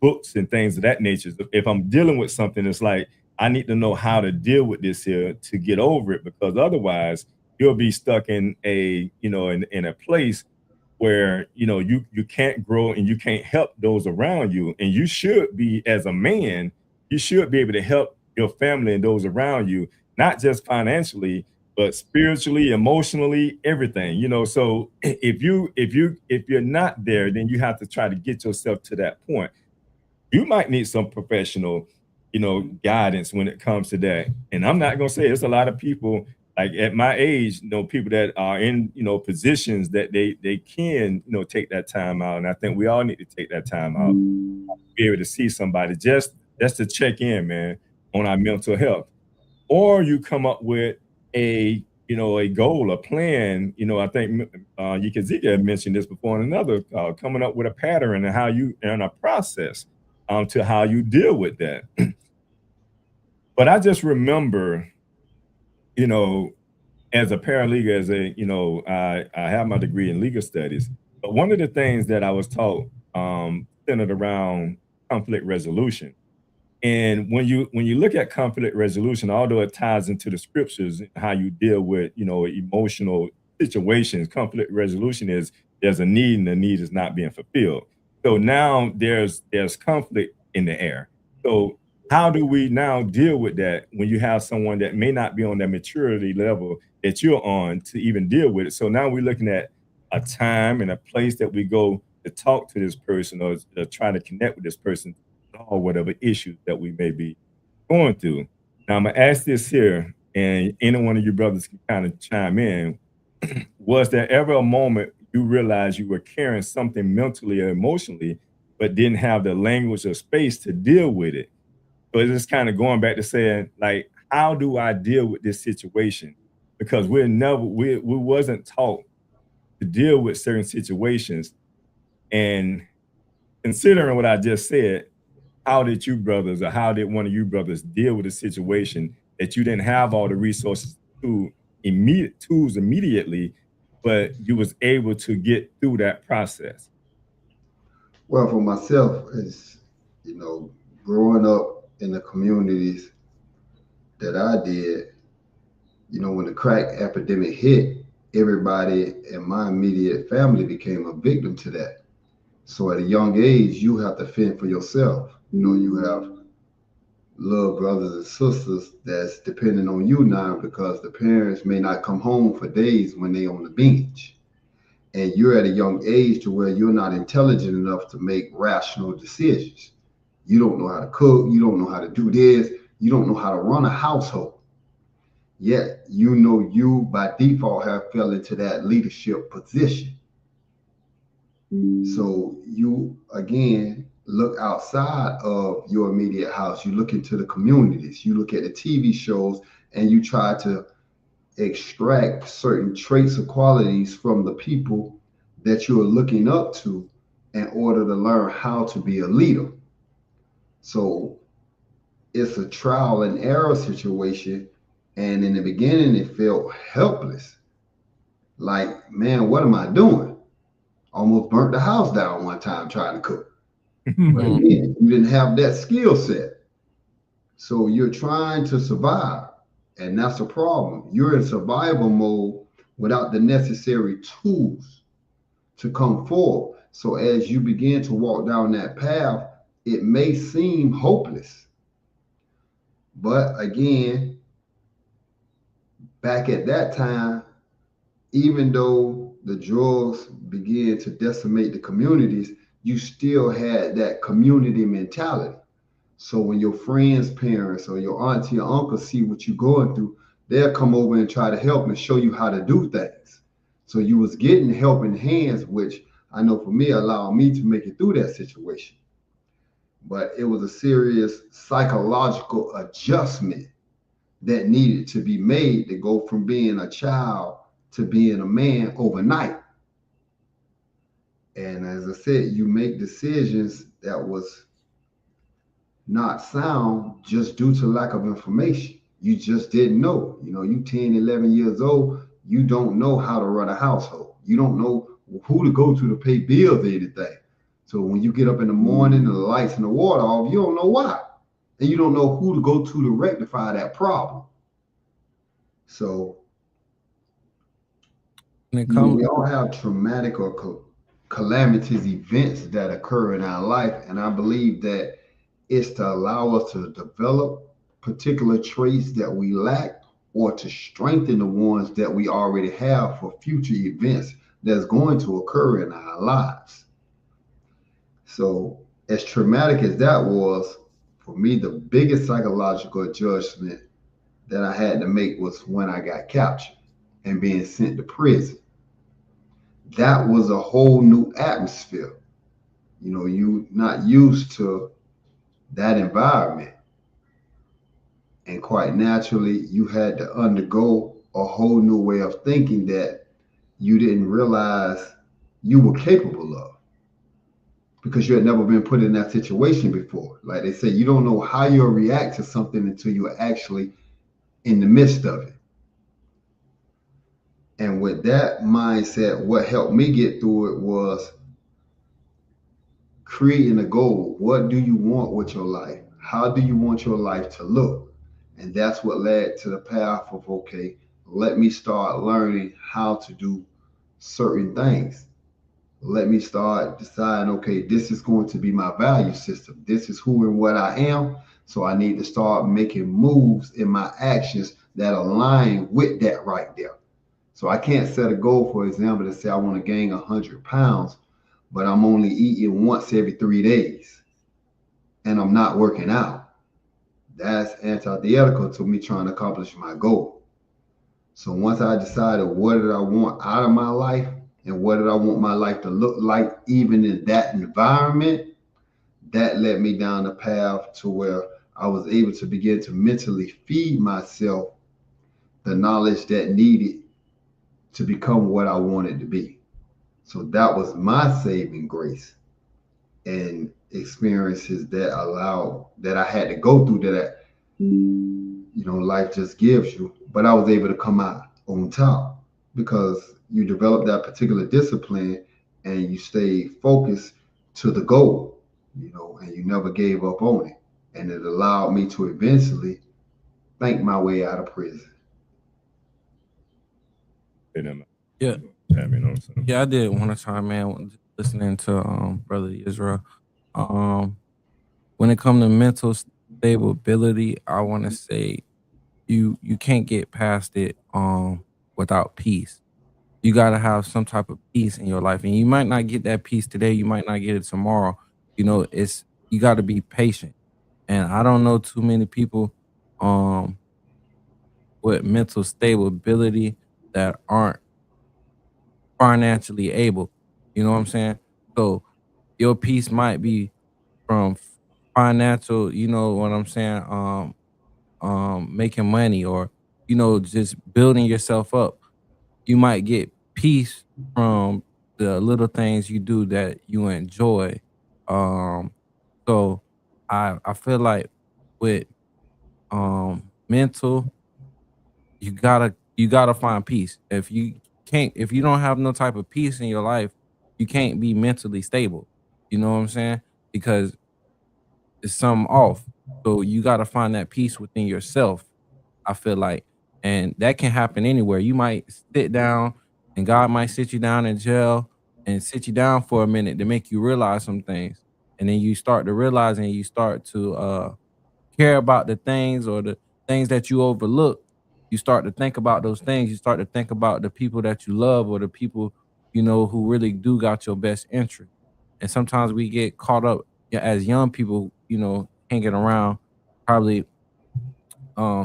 S3: books and things of that nature. If I'm dealing with something, it's like I need to know how to deal with this here to get over it, because otherwise you'll be stuck in a in a place where you can't grow and you can't help those around you. And you should be, as a man, you should be able to help your family and those around you, not just financially, but spiritually, emotionally, everything. So if you're not there, then you have to try to get yourself to that point. You might need some professional, guidance when it comes to that. And I'm not gonna say it's a lot of people like at my age, people that are in, positions that they can, take that time out. And I think we all need to take that time out, be able to see somebody just to check in, man, on our mental health. Or you come up with a goal, a plan. I think Yukazika mentioned this before in another coming up with a pattern and a process to how you deal with that. But I just remember, as a paralegal, I have my degree in legal studies. But one of the things that I was taught centered around conflict resolution. And when you look at conflict resolution, although it ties into the scriptures, how you deal with, emotional situations, conflict resolution is there's a need and the need is not being fulfilled. So now there's conflict in the air. So how do we now deal with that when you have someone that may not be on that maturity level that you're on to even deal with it? So now we're looking at a time and a place that we go to talk to this person or try to connect with this person or whatever issues that we may be going through. Now I'm gonna ask this here, and any one of you brothers can kind of chime in. Was there ever a moment you realized you were carrying something mentally or emotionally, but didn't have the language or space to deal with it? So it's just kind of going back to saying, like, how do I deal with this situation? Because we wasn't taught to deal with certain situations. And considering what I just said, how did you brothers, or how did one of you brothers deal with a situation that you didn't have all the resources immediately, but you was able to get through that process?
S5: Well, for myself, is growing up in the communities that I did, when the crack epidemic hit, everybody in my immediate family became a victim to that. So at a young age, you have to fend for yourself. You have little brothers and sisters that's depending on you now because the parents may not come home for days when they on the bench. and you're at a young age to where you're not intelligent enough to make rational decisions. You don't know how to cook, you don't know how to do this, you don't know how to run a household. Yet you know you by default have fell into that leadership position. So you again look outside of your immediate house, you look into the communities, you look at the TV shows, and you try to extract certain traits or qualities from the people that you are looking up to in order to learn how to be a leader. So it's a trial and error situation. And in the beginning, it felt helpless. Like, man, what am I doing? Almost burnt the house down one time trying to cook. But again, you didn't have that skill set. So you're trying to survive. And that's a problem. You're in survival mode without the necessary tools to come forward. So as you begin to walk down that path, it may seem hopeless. But again, back at that time, even though the drugs began to decimate the communities, you still had that community mentality. So when your friends' parents or your auntie or uncle see what you're going through, they'll come over and try to help and show you how to do things. So you was getting helping hands, which I know for me allowed me to make it through that situation. But it was a serious psychological adjustment that needed to be made to go from being a child to being a man overnight. And as I said, you make decisions that was not sound just due to lack of information. You just didn't know. You know, you 10, 11 years old, you don't know how to run a household. You don't know who to go to pay bills or anything. So when you get up in the morning and the lights and the water off, you don't know why. And you don't know who to go to rectify that problem. So we all have traumatic or calamitous events that occur in our life. And I believe that it's to allow us to develop particular traits that we lack or to strengthen the ones that we already have for future events that's going to occur in our lives. So as traumatic as that was, for me, the biggest psychological adjustment that I had to make was when I got captured and being sent to prison. That was a whole new atmosphere. You know, you not used to that environment. And quite naturally, you had to undergo a whole new way of thinking that you didn't realize you were capable of because you had never been put in that situation before. Like they say, you don't know how you'll react to something until you're actually in the midst of it. And with that mindset, what helped me get through it was creating a goal. What do you want with your life? How do you want your life to look? And that's what led to the path of, okay, let me start learning how to do certain things. Let me start deciding, okay, this is going to be my value system. This is who and what I am. So I need to start making moves in my actions that align with that right there. So I can't set a goal, for example, to say I want to gain 100 pounds, but I'm only eating once every 3 days and I'm not working out. That's antithetical to me trying to accomplish my goal. So once I decided what did I want out of my life and what did I want my life to look like, even in that environment, that led me down the path to where I was able to begin to mentally feed myself the knowledge that needed to become what I wanted to be. So that was my saving grace and experiences that I had to go through that, life just gives you. But I was able to come out on top because you develop that particular discipline and you stay focused to the goal, and you never gave up on it. And it allowed me to eventually think my way out of prison.
S6: Yeah. Yeah, I did one time, man, listening to Brother Israel. When it comes to mental stability, I want to say you can't get past it without peace. you gotta have some type of peace in your life. And you might not get that peace today, you might not get it tomorrow. It's you gotta be patient. And I don't know too many people um with mental stability that aren't financially able. You know what I'm saying? So your peace might be from financial, you know what I'm saying, making money or, just building yourself up. You might get peace from the little things you do that you enjoy. Um, so I feel like with mental, you gotta find peace. If you don't have no type of peace in your life, you can't be mentally stable. You know what I'm saying? Because it's something off. So you gotta find that peace within yourself, I feel like. And that can happen anywhere. You might sit down and God might sit you down in jail and sit you down for a minute to make you realize some things. And then you start to realize and you start to care about the things or the things that you overlook. You start to think about those things. You start to think about the people that you love or the people, who really do got your best interest. And sometimes we get caught up as young people, hanging around probably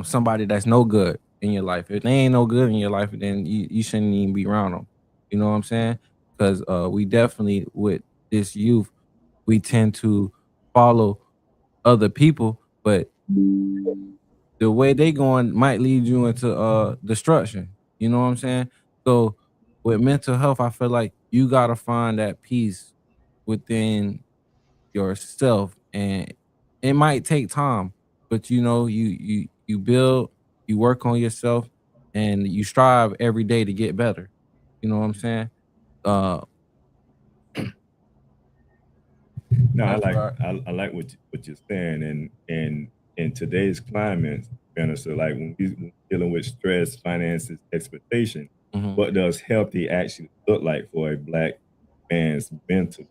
S6: somebody that's no good in your life. If they ain't no good in your life, then you shouldn't even be around them. You know what I'm saying? Because we definitely with this youth, we tend to follow other people, but the way they going might lead you into destruction. You know what I'm saying? So with mental health, I feel like you gotta find that peace within yourself, and it might take time, but you build, you work on yourself, and you strive every day to get better. You know what I'm saying? Uh,
S3: No, I
S6: that's
S3: like
S6: right.
S3: I like what you're saying, and in today's climate, so like when we dealing with stress, finances, expectation,
S6: Mhm.
S3: what does healthy actually look like for a black man's mental?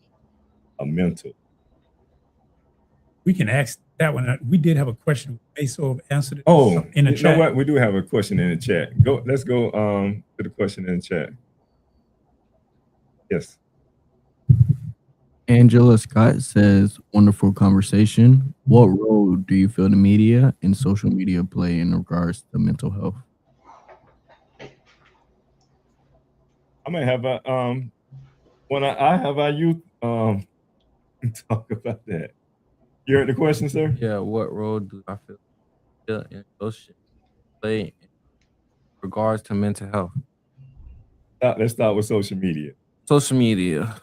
S4: We can ask that one. We did have a question. Meso have answered it
S3: Oh,
S4: in the
S3: you know
S4: chat.
S3: what? We do have a question in the chat. Let's go to the question in the chat. Yes.
S10: Angela Scott says, wonderful conversation. What role do you feel the media and social media play in regards to mental health?
S3: I might have a when I have our youth talk about that. You heard the question, sir?
S6: Yeah, what role do I feel in social play in regards to mental health?
S3: Let's start with social media.
S6: Social media.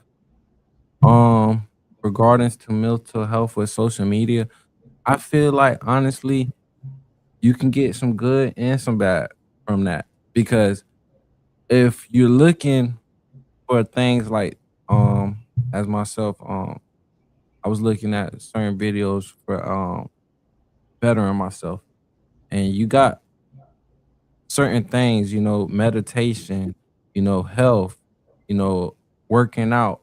S6: Um, Regarding to mental health with social media, I feel like honestly, you can get some good and some bad from that. Because if you're looking for things like as myself, I was looking at certain videos for bettering myself. And you got certain things, meditation, health, you know, working out.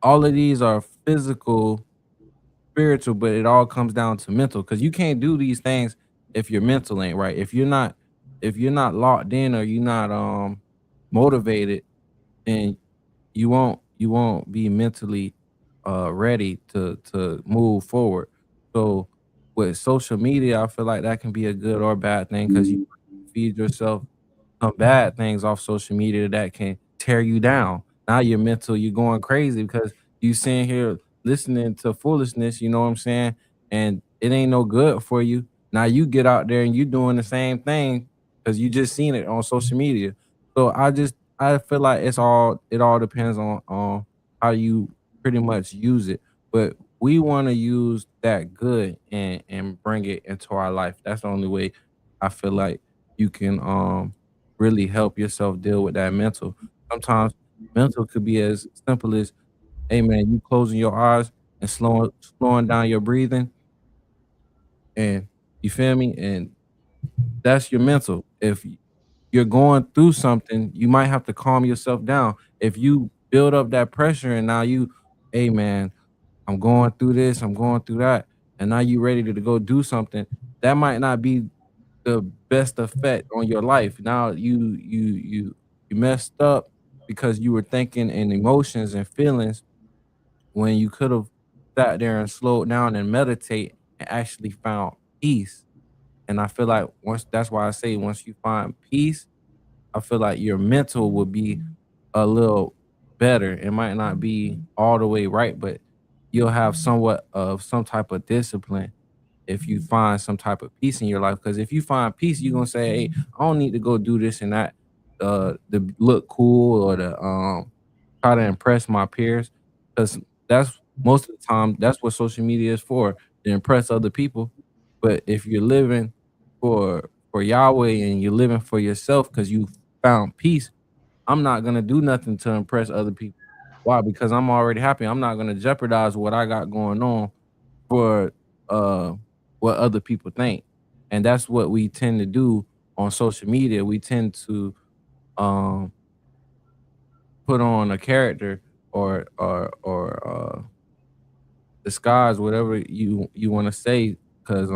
S6: All of these are physical, spiritual, but it all comes down to mental because you can't do these things if your mental ain't right. If you're not locked in or you're not motivated, then you won't be mentally ready to move forward. So with social media, I feel like that can be a good or bad thing because you feed yourself some bad things off social media that can tear you down. Now you're mental, you're going crazy because you sitting here listening to foolishness, you know what I'm saying? And it ain't no good for you. Now you get out there and you doing the same thing because you just seen it on social media. So I feel like it all depends on how you pretty much use it. But we want to use that good and bring it into our life. That's the only way I feel like you can really help yourself deal with that mental. Sometimes mental could be as simple as, hey man, you closing your eyes and slowing down your breathing, and you feel me? And that's your mental. If you're going through something, you might have to calm yourself down. If you build up that pressure and now hey man, I'm going through this, I'm going through that, and now you ready to go do something, that might not be the best effect on your life. Now You messed up because you were thinking in emotions and feelings when you could have sat there and slowed down and meditate and actually found peace. And I feel like that's why I say once you find peace, I feel like your mental will be a little better. It might not be all the way right, but you'll have somewhat of some type of discipline if you find some type of peace in your life. Because if you find peace, you're gonna say, "Hey, I don't need to go do this and that to look cool or to try to impress my peers." Because that's most of the time that's what social media is for, to impress other people. But if you're living for Yahweh and you're living for yourself because you found peace, I'm not gonna do nothing to impress other people. Why? Because I'm already happy. I'm not gonna jeopardize what I got going on for uh what other people think. And that's what we tend to do on social media. We tend to um put on a character or disguise whatever you want to say because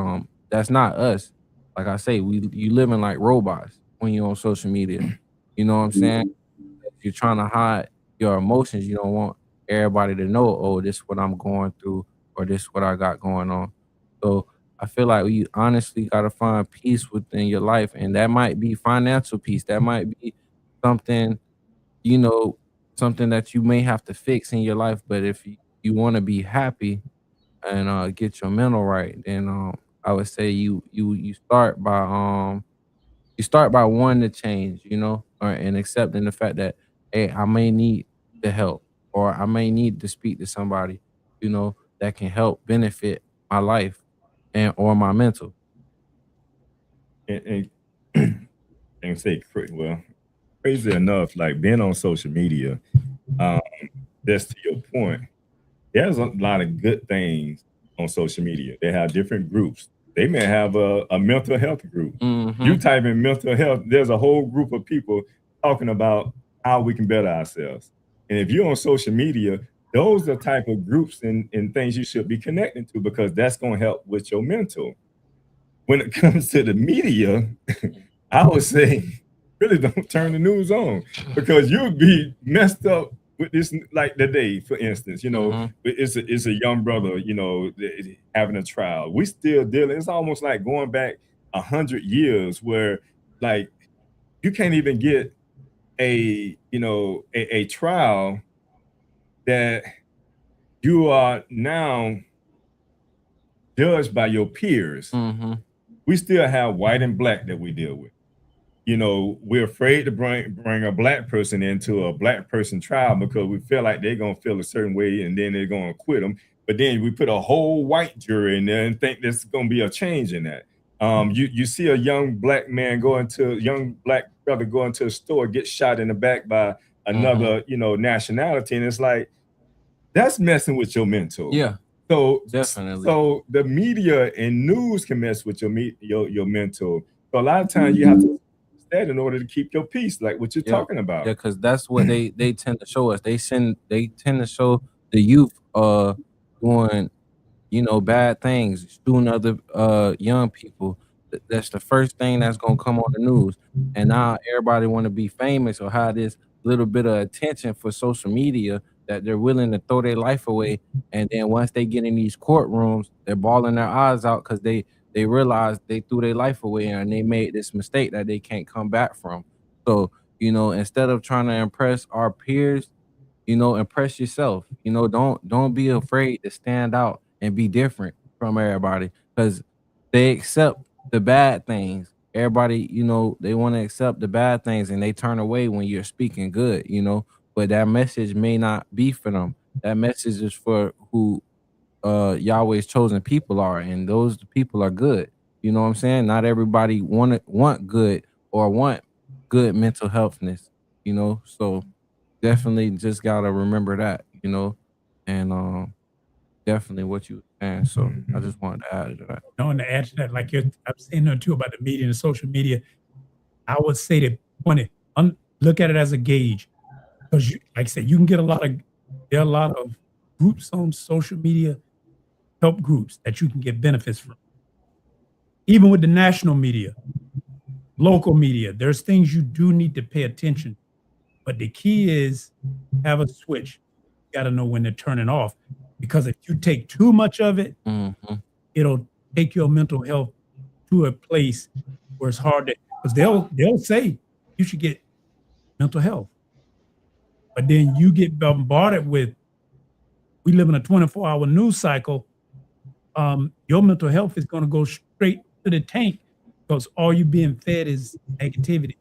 S6: that's not us. Like I say, you living like robots when you're on social media. You know what I'm saying? You're trying to hide your emotions. You don't want everybody to know, oh, this is what I'm going through or this is what I got going on. So I feel like you honestly gotta find peace within your life. And that might be financial peace. That might be something, you know, something that you may have to fix in your life. But if you want to be happy and get your mental right, then I would say you start by wanting to change, or and accepting the fact that, hey, I may need the help or I may need to speak to somebody, that can help benefit my life and or my mental.
S3: And and say, well, crazy enough, like being on social media, um, just to your point, there's a lot of good things on social media. They have different groups. They may have a mental health group. You type in mental health, there's a whole group of people talking about how we can better ourselves. And if you're on social media, those are type of groups and things you should be connecting to because that's going to help with your mental. When it comes to the media, I would say really don't turn the news on because you'll be messed up with this. Like today, for instance, it's a young brother, having a trial. We still dealing. It's almost like going back 100 years where, like, you can't even get a trial that you are now judged by your peers. We still have white and black that we deal with. We're afraid to bring a black person into a black person trial because we feel like they're gonna feel a certain way and then they're gonna quit them. But then we put a whole white jury in there and think there's gonna be a change in that. You see a young black brother go into a store, get shot in the back by another, nationality, and it's like that's messing with your mental.
S6: Yeah,
S3: So
S6: definitely.
S3: so the media and news can mess with your mental. So a lot of times you have to that in order to keep your peace, like what you're talking
S6: Yeah,
S3: about.
S6: because that's what they tend to show us. They tend to show the youth doing bad things, shooting other young people. That's the first thing that's gonna come on the news. And now everybody want to be famous or have this little bit of attention for social media that they're willing to throw their life away. And then once they get in these courtrooms, they're bawling their eyes out because they realize they threw their life away and they made this mistake that they can't come back from. So, instead of trying to impress our peers, impress yourself. Don't be afraid to stand out and be different from everybody because they accept the bad things. Everybody, they want to accept the bad things and they turn away when you're speaking good, but that message may not be for them. That message is for who Yahweh's chosen people are, and those people are good. You know what I'm saying? Not everybody want good or want good mental healthness, so definitely just gotta remember that, and definitely what you were saying. So I just wanted to add to that.
S4: And to add to that, like I'm saying too about the media and social media, I would say that look at it as a gauge because, like I said, you can get there are a lot of groups on social media, help groups that you can get benefits from. Even with the national media, local media, there's things you do need to pay attention. But the key is have a switch. You got to know when to turn it off, because if you take too much of it, it'll take your mental health to a place where it's hard to, because they'll say you should get mental health, but then you get bombarded with, we live in a 24-hour news cycle. Your mental health is going to go straight to the tank because all you being fed is negativity.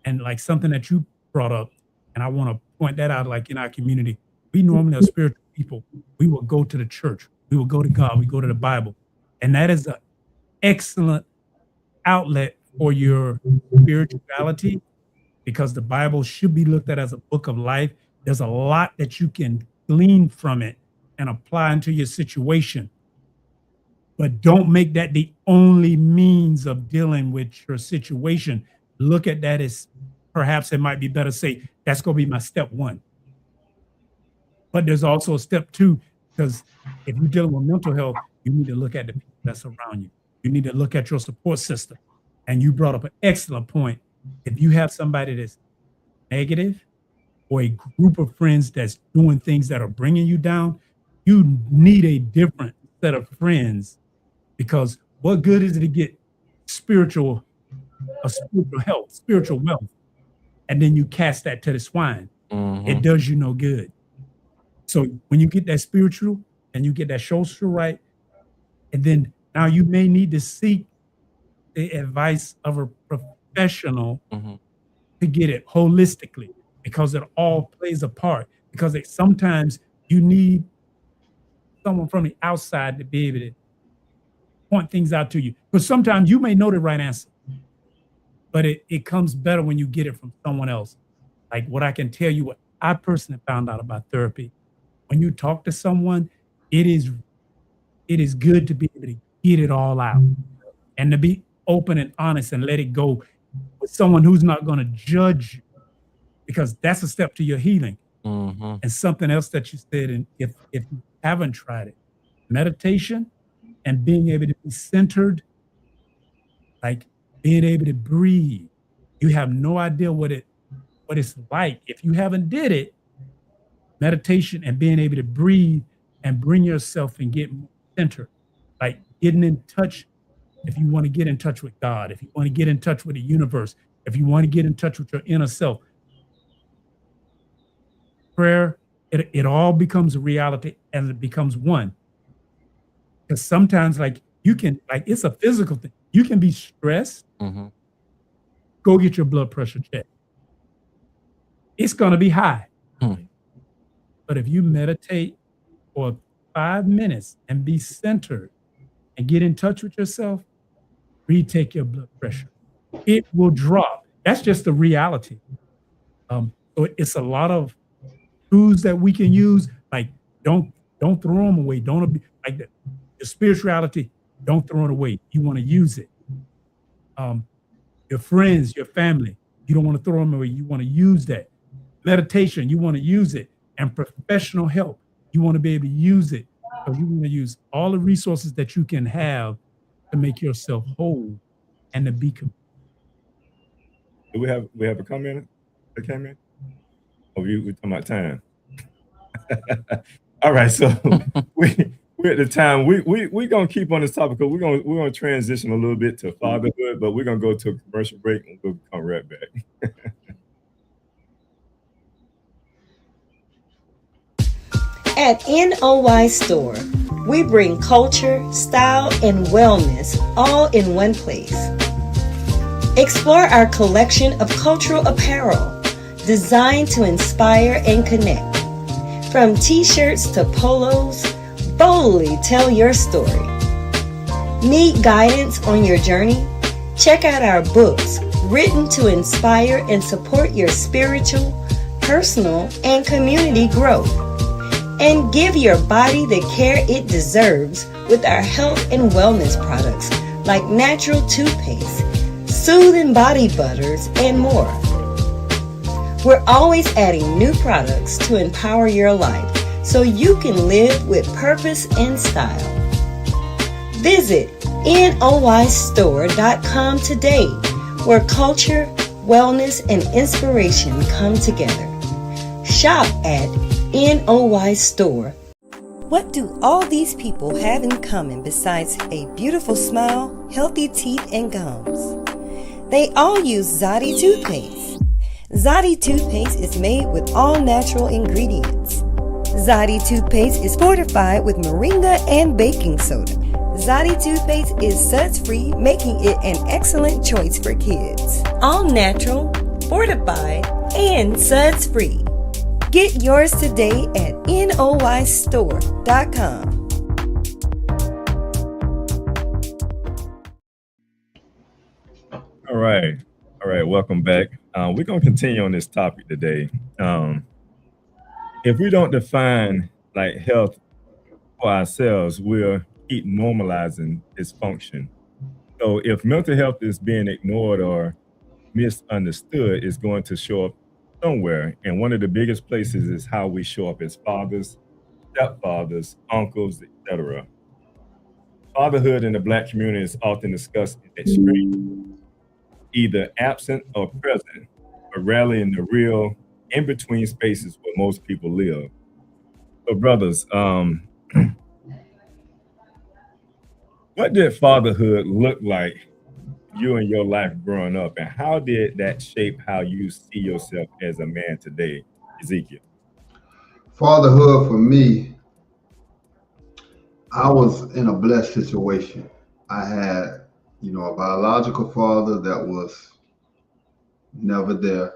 S4: And like something that you brought up, and I want to point that out, like in our community, we normally are spiritual people. We will go to the church. We will go to God. We go to the Bible. And that is an excellent outlet for your spirituality, because the Bible should be looked at as a book of life. There's a lot that you can glean from it and apply into your situation. But don't make that the only means of dealing with your situation. Look at that as, perhaps it might be better say, that's going to be my step one. But there's also a step two, because if you're dealing with mental health, you need to look at the people that's around you. You need to look at your support system. And you brought up an excellent point. If you have somebody that's negative, or a group of friends that's doing things that are bringing you down, you need a different set of friends, because what good is it to get spiritual health, spiritual wealth, and then you cast that to the swine? It does you no good. So when you get that spiritual and you get that social right, and then now you may need to seek the advice of a professional to get it holistically, because it all plays a part. Because sometimes you need someone from the outside to be able to point things out to you. Because sometimes you may know the right answer, but it comes better when you get it from someone else. Like what I can tell you, what I personally found out about therapy, when you talk to someone, it is good to be able to get it all out and to be open and honest and let it go with someone who's not going to judge you, because that's a step to your healing. And something else that you said, and if you haven't tried it, meditation and being able to be centered, like being able to breathe. You have no idea what it's like if you haven't did it. Meditation and being able to breathe and bring yourself and get centered, like getting in touch. If you want to get in touch with God, if you want to get in touch with the universe, if you want to get in touch with your inner self, prayer, it all becomes a reality and it becomes one. Because sometimes, like you can, like it's a physical thing. You can be stressed. Go get your blood pressure checked. It's going to be high. But if you meditate for 5 minutes and be centered and get in touch with yourself, retake your blood pressure. It will drop. That's just the reality. So it's a lot of tools that we can use. Like don't throw them away. Don't be like that. Your spirituality, don't throw it away. You want to use it. Your friends, your family, you don't want to throw them away. You want to use that. Meditation, you want to use it. And professional help, you want to be able to use it. So you want to use all the resources that you can have to make yourself whole and to be complete.
S3: Do we have a comment that came in? Oh, we're talking about time. All right, so we're at the time. We're gonna keep on this topic because we're gonna transition a little bit to fatherhood, but we're gonna go to a commercial break and we'll come right back.
S8: At NOY Store, we bring culture, style, and wellness all in one place. Explore our collection of cultural apparel designed to inspire and connect. From t-shirts to polos, boldly tell your story. Need guidance on your journey? Check out our books written to inspire and support your spiritual, personal, and community growth. And give your body the care it deserves with our health and wellness products like natural toothpaste, soothing body butters, and more. We're always adding new products to empower your life so you can live with purpose and style. Visit NOYstore.com today, where culture, wellness, and inspiration come together. Shop at NOY Store. What do all these people have in common besides a beautiful smile, healthy teeth, and gums? They all use Zodi toothpaste. Zodi toothpaste is made with all natural ingredients. Zodi toothpaste is fortified with moringa and baking soda. Zodi toothpaste is suds-free, making it an excellent choice for kids. All natural, fortified, and suds-free. Get yours today at noystore.com.
S3: All right. Welcome back. We're going to continue on this topic today. If we don't define like health for ourselves, we'll keep normalizing dysfunction. So if mental health is being ignored or misunderstood, it's going to show up somewhere. And one of the biggest places is how we show up as fathers, stepfathers, uncles, etc. Fatherhood in the Black community is often discussed in extreme, either absent or present, but rarely in the real in-between spaces where most people live. So brothers, what did fatherhood look like you in your life growing up, and how did that shape how you see yourself as a man today, Ezekiel?
S5: Fatherhood for me, I was in a blessed situation. I had, a biological father that was never there,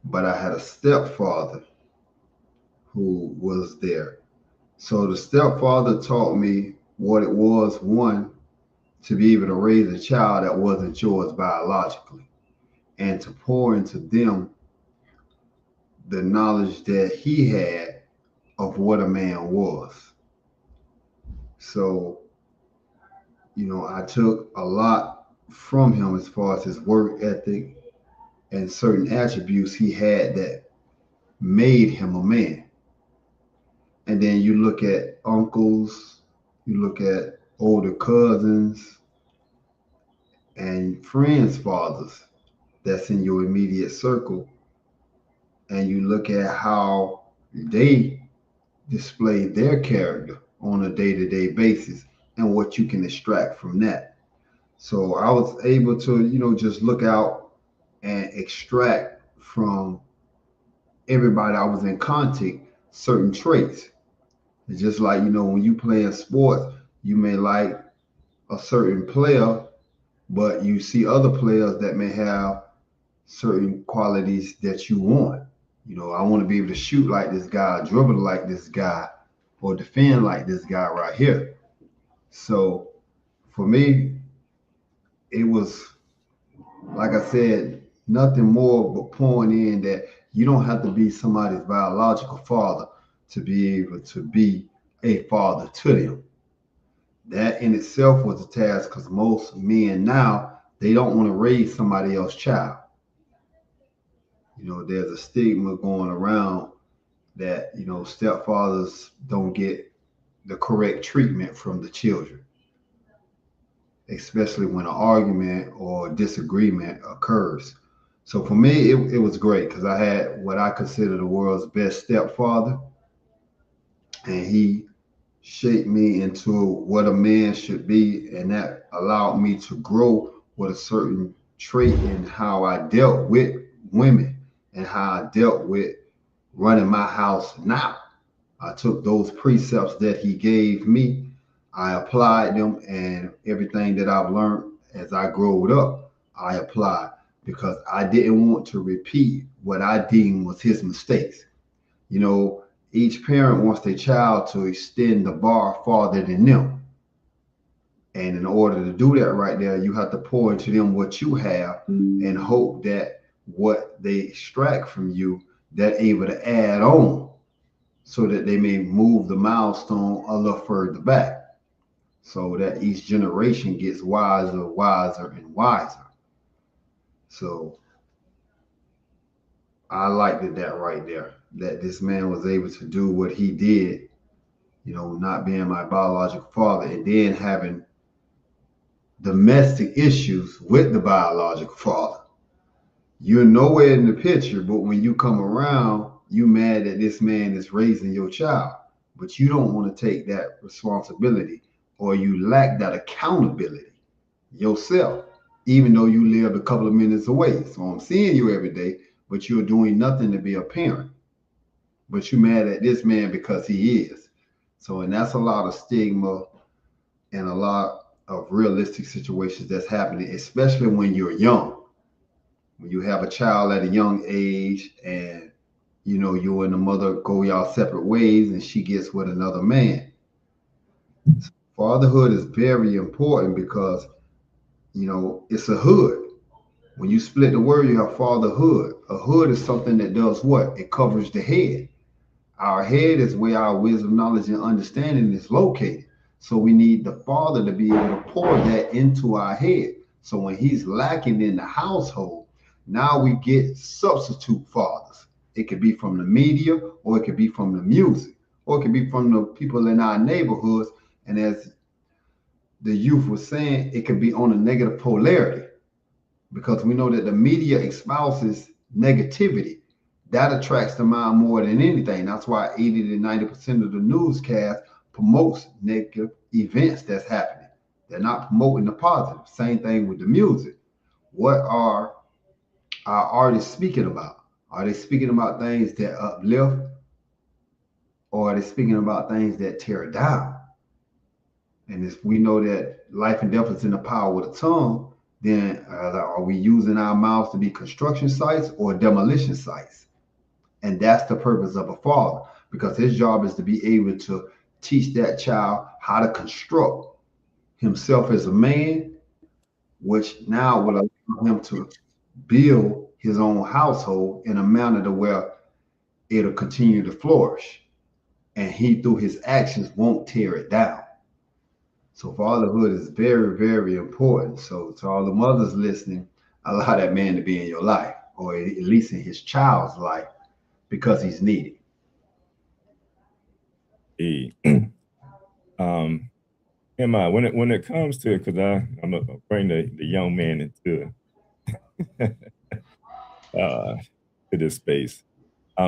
S5: but I had a stepfather who was there. So the stepfather taught me what it was, one, to be able to raise a child that wasn't yours biologically, and to pour into them the knowledge that he had of what a man was. So, I took a lot from him as far as his work ethic and certain attributes he had that made him a man. And then you look at uncles, you look at older cousins and friends' fathers that's in your immediate circle, and you look at how they display their character on a day-to-day basis and what you can extract from that. So I was able to, just look out and extract from everybody I was in contact certain traits. It's just like, when you play in sports, you may like a certain player, but you see other players that may have certain qualities that you want. I want to be able to shoot like this guy, dribble like this guy, or defend like this guy right here. So for me, it was, like I said, nothing more but pouring in that you don't have to be somebody's biological father to be able to be a father to them. That in itself was a task, because most men now, they don't want to raise somebody else's child. There's a stigma going around that, stepfathers don't get the correct treatment from the children, especially when an argument or disagreement occurs. So for me, it was great, because I had what I consider the world's best stepfather, and he shaped me into what a man should be, and that allowed me to grow with a certain trait in how I dealt with women and how I dealt with running my house now. I took those precepts that he gave me, I applied them, and everything that I've learned as I growed up, I applied, because I didn't want to repeat what I deemed was his mistakes. Each parent wants their child to extend the bar farther than them. And in order to do that right there, you have to pour into them what you have and hope that what they extract from you, they're able to add on so that they may move the milestone a little further back, so that each generation gets wiser, and wiser. So I liked it that right there, that this man was able to do what he did, not being my biological father, and then having domestic issues with the biological father. You're nowhere in the picture, but when you come around, you mad that this man is raising your child, but you don't want to take that responsibility, or you lack that accountability yourself, even though you live a couple of minutes away. So I'm seeing you every day, but you're doing nothing to be a parent. But you mad at this man because he is. So, and that's a lot of stigma and a lot of realistic situations that's happening, especially when you're young. When you have a child at a young age and you and the mother go y'all separate ways and she gets with another man. Fatherhood is very important because it's a hood. When you split the word, you have fatherhood. A hood is something that does what? It covers the head. Our head is where our wisdom, knowledge, and understanding is located. So we need the father to be able to pour that into our head. So when he's lacking in the household, now we get substitute fathers. It could be from the media, or it could be from the music, or it could be from the people in our neighborhoods. And as the youth was saying, it could be on a negative polarity, because we know that the media espouses negativity. That attracts the mind more than anything. That's why 80 to 90% of the newscast promotes negative events that's happening. They're not promoting the positive. Same thing with the music. What are our artists speaking about? Are they speaking about things that uplift, or are they speaking about things that tear down? And if we know that life and death is in the power of the tongue, then are we using our mouths to be construction sites or demolition sites? And that's the purpose of a father, because his job is to be able to teach that child how to construct himself as a man, which now will allow him to build his own household in a manner to where it'll continue to flourish. And he, through his actions, won't tear it down. So fatherhood is very, very important. So to all the mothers listening, allow that man to be in your life, or at least in his child's life, because he's needed.
S3: Emma, when it comes to, because I'm gonna bring the young man into to this space.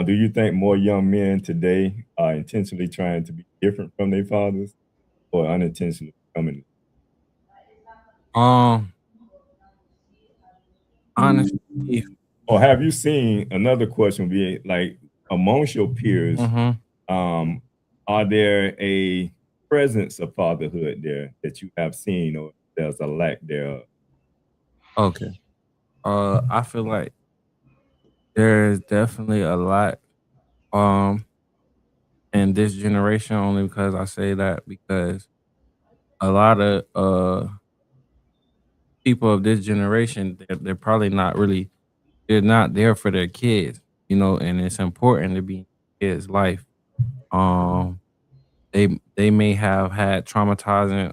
S3: Do you think more young men today are intentionally trying to be different from their fathers, or unintentionally becoming?
S6: Honestly,
S3: Or have you seen, another question would be like, amongst your peers, are there a presence of fatherhood there that you have seen, or there's a lack thereof?
S6: okay. I feel like there's definitely a lot in this generation, only because I say that because a lot of people of this generation, they're probably not really, they're not there for their kids, and it's important to be in kids' life. Um, they may have had traumatizing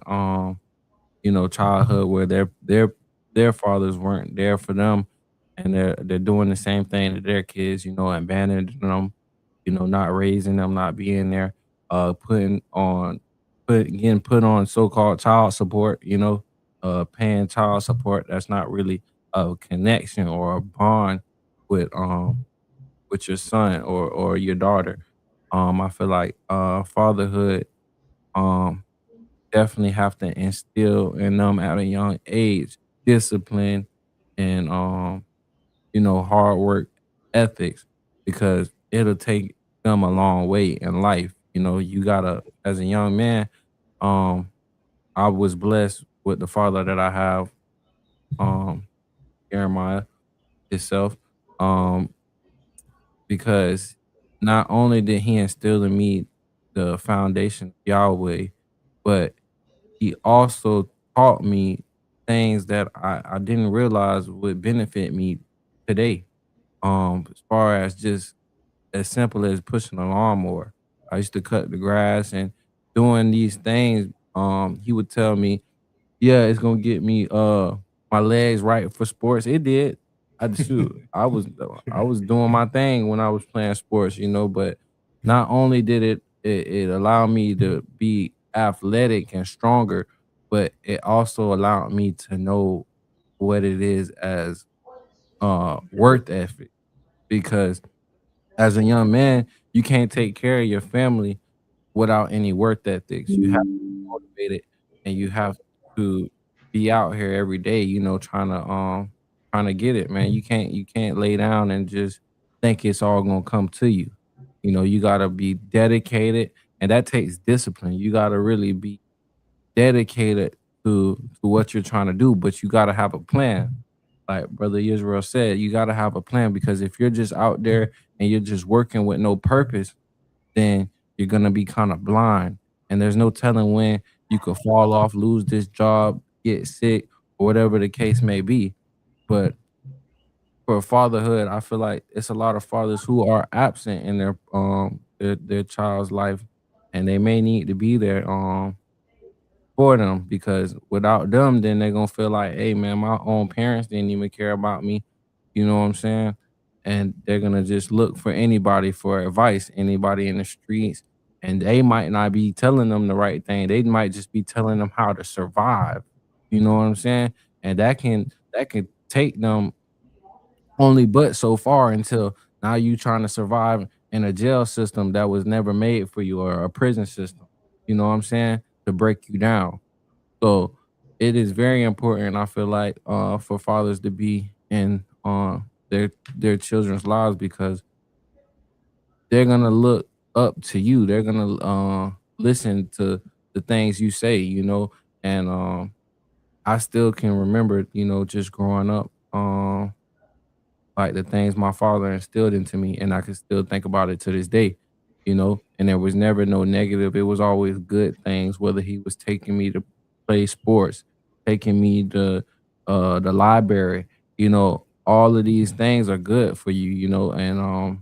S6: childhood where their fathers weren't there for them, and they're doing the same thing to their kids, abandoning them, not raising them, not being there, putting on getting put on so-called child support, paying child support that's not really a connection or a bond with your son or your daughter. I feel like fatherhood um definitely have to instill in them at a young age discipline and hard work ethics, because it'll take them a long way in life. You gotta, as a young man, um I was blessed with the father that I have, um Jeremiah itself, um because not only did he instill in me the foundation of Yahweh, but he also taught me things that I didn't realize would benefit me today. As far as just as simple as pushing a lawnmower. I used to cut the grass and doing these things. He would tell me, yeah, it's gonna get me my legs right for sports. It did. I was doing my thing when I was playing sports, but not only did it allow me to be athletic and stronger, but it also allowed me to know what it is as worth ethic, because as a young man, you can't take care of your family without any worth ethics. You have to be motivated, and you have to be out here every day, trying to get it, man. You can't lay down and just think it's all gonna come to you. You gotta be dedicated, and that takes discipline. You gotta really be dedicated to what you're trying to do, but you gotta have a plan. Like Brother Israel said, you gotta have a plan, because if you're just out there and you're just working with no purpose, then you're gonna be kind of blind. And there's no telling when you could fall off, lose this job, get sick, or whatever the case may be. But for fatherhood, I feel like it's a lot of fathers who are absent in their child's life, and they may need to be there for them, because without them, then they're gonna feel like, hey man, my own parents didn't even care about me. You know what I'm saying? And they're gonna just look for anybody for advice, anybody in the streets, and they might not be telling them the right thing. They might just be telling them how to survive. You know what I'm saying? And that can take them only but so far, until now you trying to survive in a jail system that was never made for you, or a prison system. You know what I'm saying? To break you down. So it is very important, I feel like, for fathers to be in their children's lives, because they're gonna look up to you. They're gonna listen to the things you say, and I still can remember, just growing up, like the things my father instilled into me, and I can still think about it to this day. And there was never no negative. It was always good things, whether he was taking me to play sports, taking me to the library. All of these things are good for you, and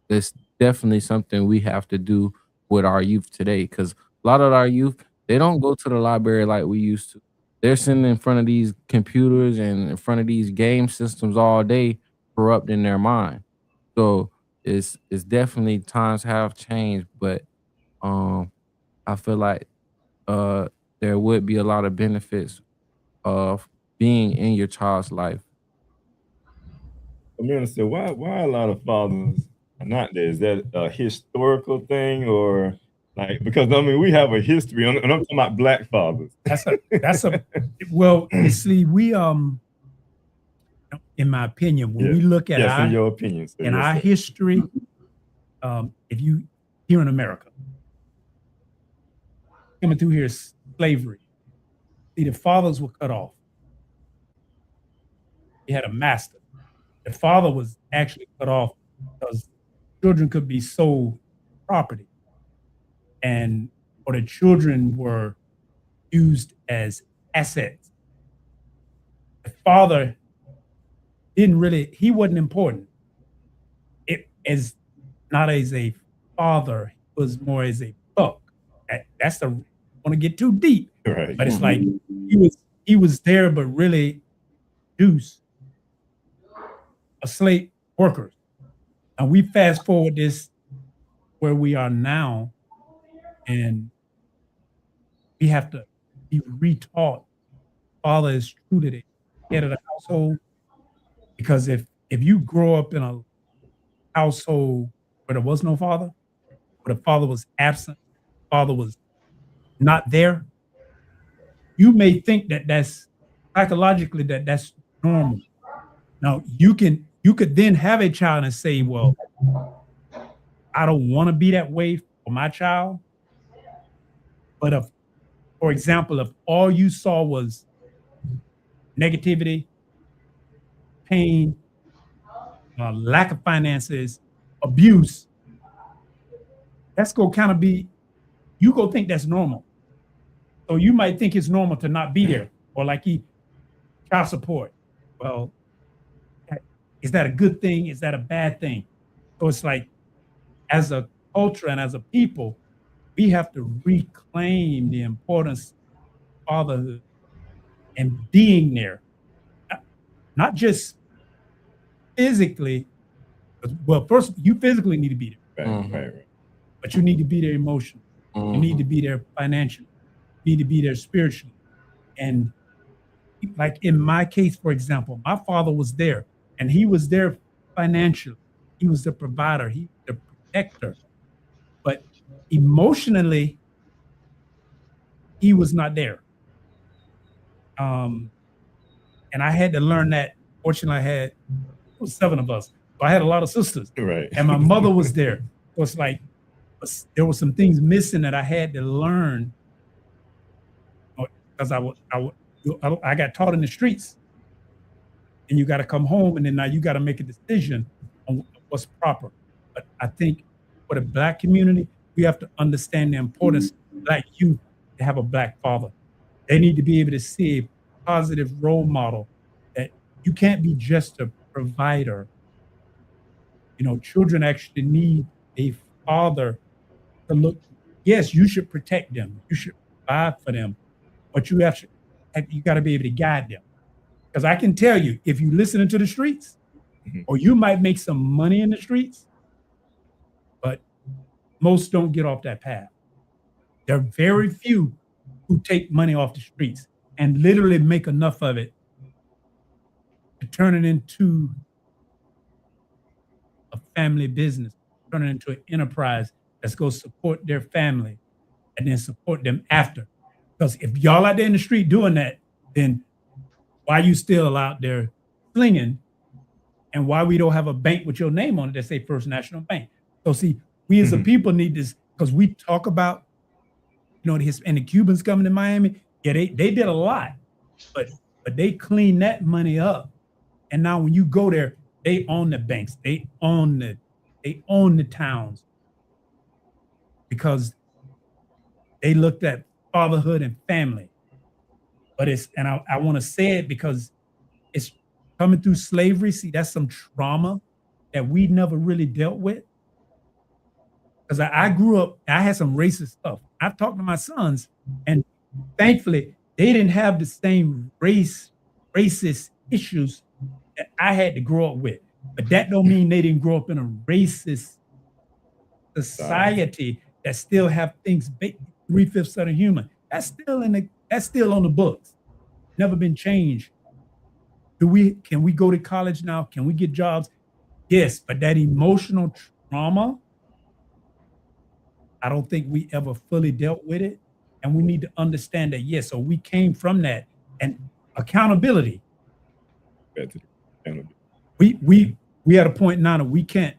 S6: it's definitely something we have to do with our youth today, because a lot of our youth, they don't go to the library like we used to. They're sitting in front of these computers and in front of these game systems all day, corrupting their mind. So it's definitely, times have changed, but um I feel like uh there would be a lot of benefits of being in your child's life.
S3: Minister, why a lot of fathers are not there? Is that a historical thing, or like, because I mean we have a history, and I'm talking about black fathers.
S4: That's a well, you see, we in my opinion, when we look at
S3: in your opinion, sir,
S4: in
S3: yes,
S4: our
S3: sir.
S4: history, if you here in America, coming through here is slavery. See, the fathers were cut off. He had a master. The father was actually cut off because children could be sold property, and or the children were used as assets. The father he wasn't important. It as not as a father, he was more as a buck. That's the want to get too deep.
S3: Right.
S4: But it's like he was there, but really Deuce, a slave workers. And we fast forward this where we are now, and we have to be retaught. Father is truly the head of the household, because if you grow up in a household where there was no father, where the father was absent, father was not there, you may think that that's psychologically that's normal. Now you could then have a child and say, well, I don't want to be that way for my child. But if, for example, if all you saw was negativity, pain, lack of finances, abuse, that's gonna kind of be, you go think that's normal. So you might think it's normal to not be there, or like child support. Well, is that a good thing? Is that a bad thing? So it's like, as a culture and as a people, we have to reclaim the importance of fatherhood and being there, not just physically. Well, first, you physically need to be there,
S3: Right.
S4: but you need to be there emotionally. You need to be there financially. You need to be there spiritually. And like in my case, for example, my father was there, and he was there financially. He was the provider. He was the protector. But emotionally, he was not there. And I had to learn that. Fortunately, it was 7 of us. So I had a lot of sisters.
S3: Right.
S4: And my mother was there. So it's like there were some things missing that I had to learn because I got taught in the streets. And you got to come home, and then now you got to make a decision on what's proper. But I think for the Black community, we have to understand the importance of Black youth to have a Black father. They need to be able to see a positive role model that you can't be just a provider. You know, children actually need a father to look. Yes, you should protect them. You should provide for them, but you got to be able to guide them. Because I can tell you, if you listen to the streets, or you might make some money in the streets, but most don't get off that path. There are very few who take money off the streets and literally make enough of it to turn it into a family business, turn it into an enterprise that's going to support their family and then support them after. Because if y'all out there in the street doing that, then why you still out there slinging, and why we don't have a bank with your name on it that say First National Bank. So see, we as a people need this, because we talk about, you know, and the Cubans coming to Miami. Yeah, they did a lot, but they cleaned that money up. And now when you go there, they own the banks, they own the towns, because they looked at fatherhood and family. But I want to say it because it's coming through slavery. See, that's some trauma that we never really dealt with. Because I grew up, I had some racist stuff. I've talked to my sons, and thankfully, they didn't have the same racist issues that I had to grow up with. But that don't mean they didn't grow up in a racist society that still have things 3/5 of the human. That's still on the books. Never been changed. Can we go to college now? Can we get jobs? Yes, but that emotional trauma, I don't think we ever fully dealt with it. And we need to understand that, yes, so we came from that. And accountability. We at a point now that we can't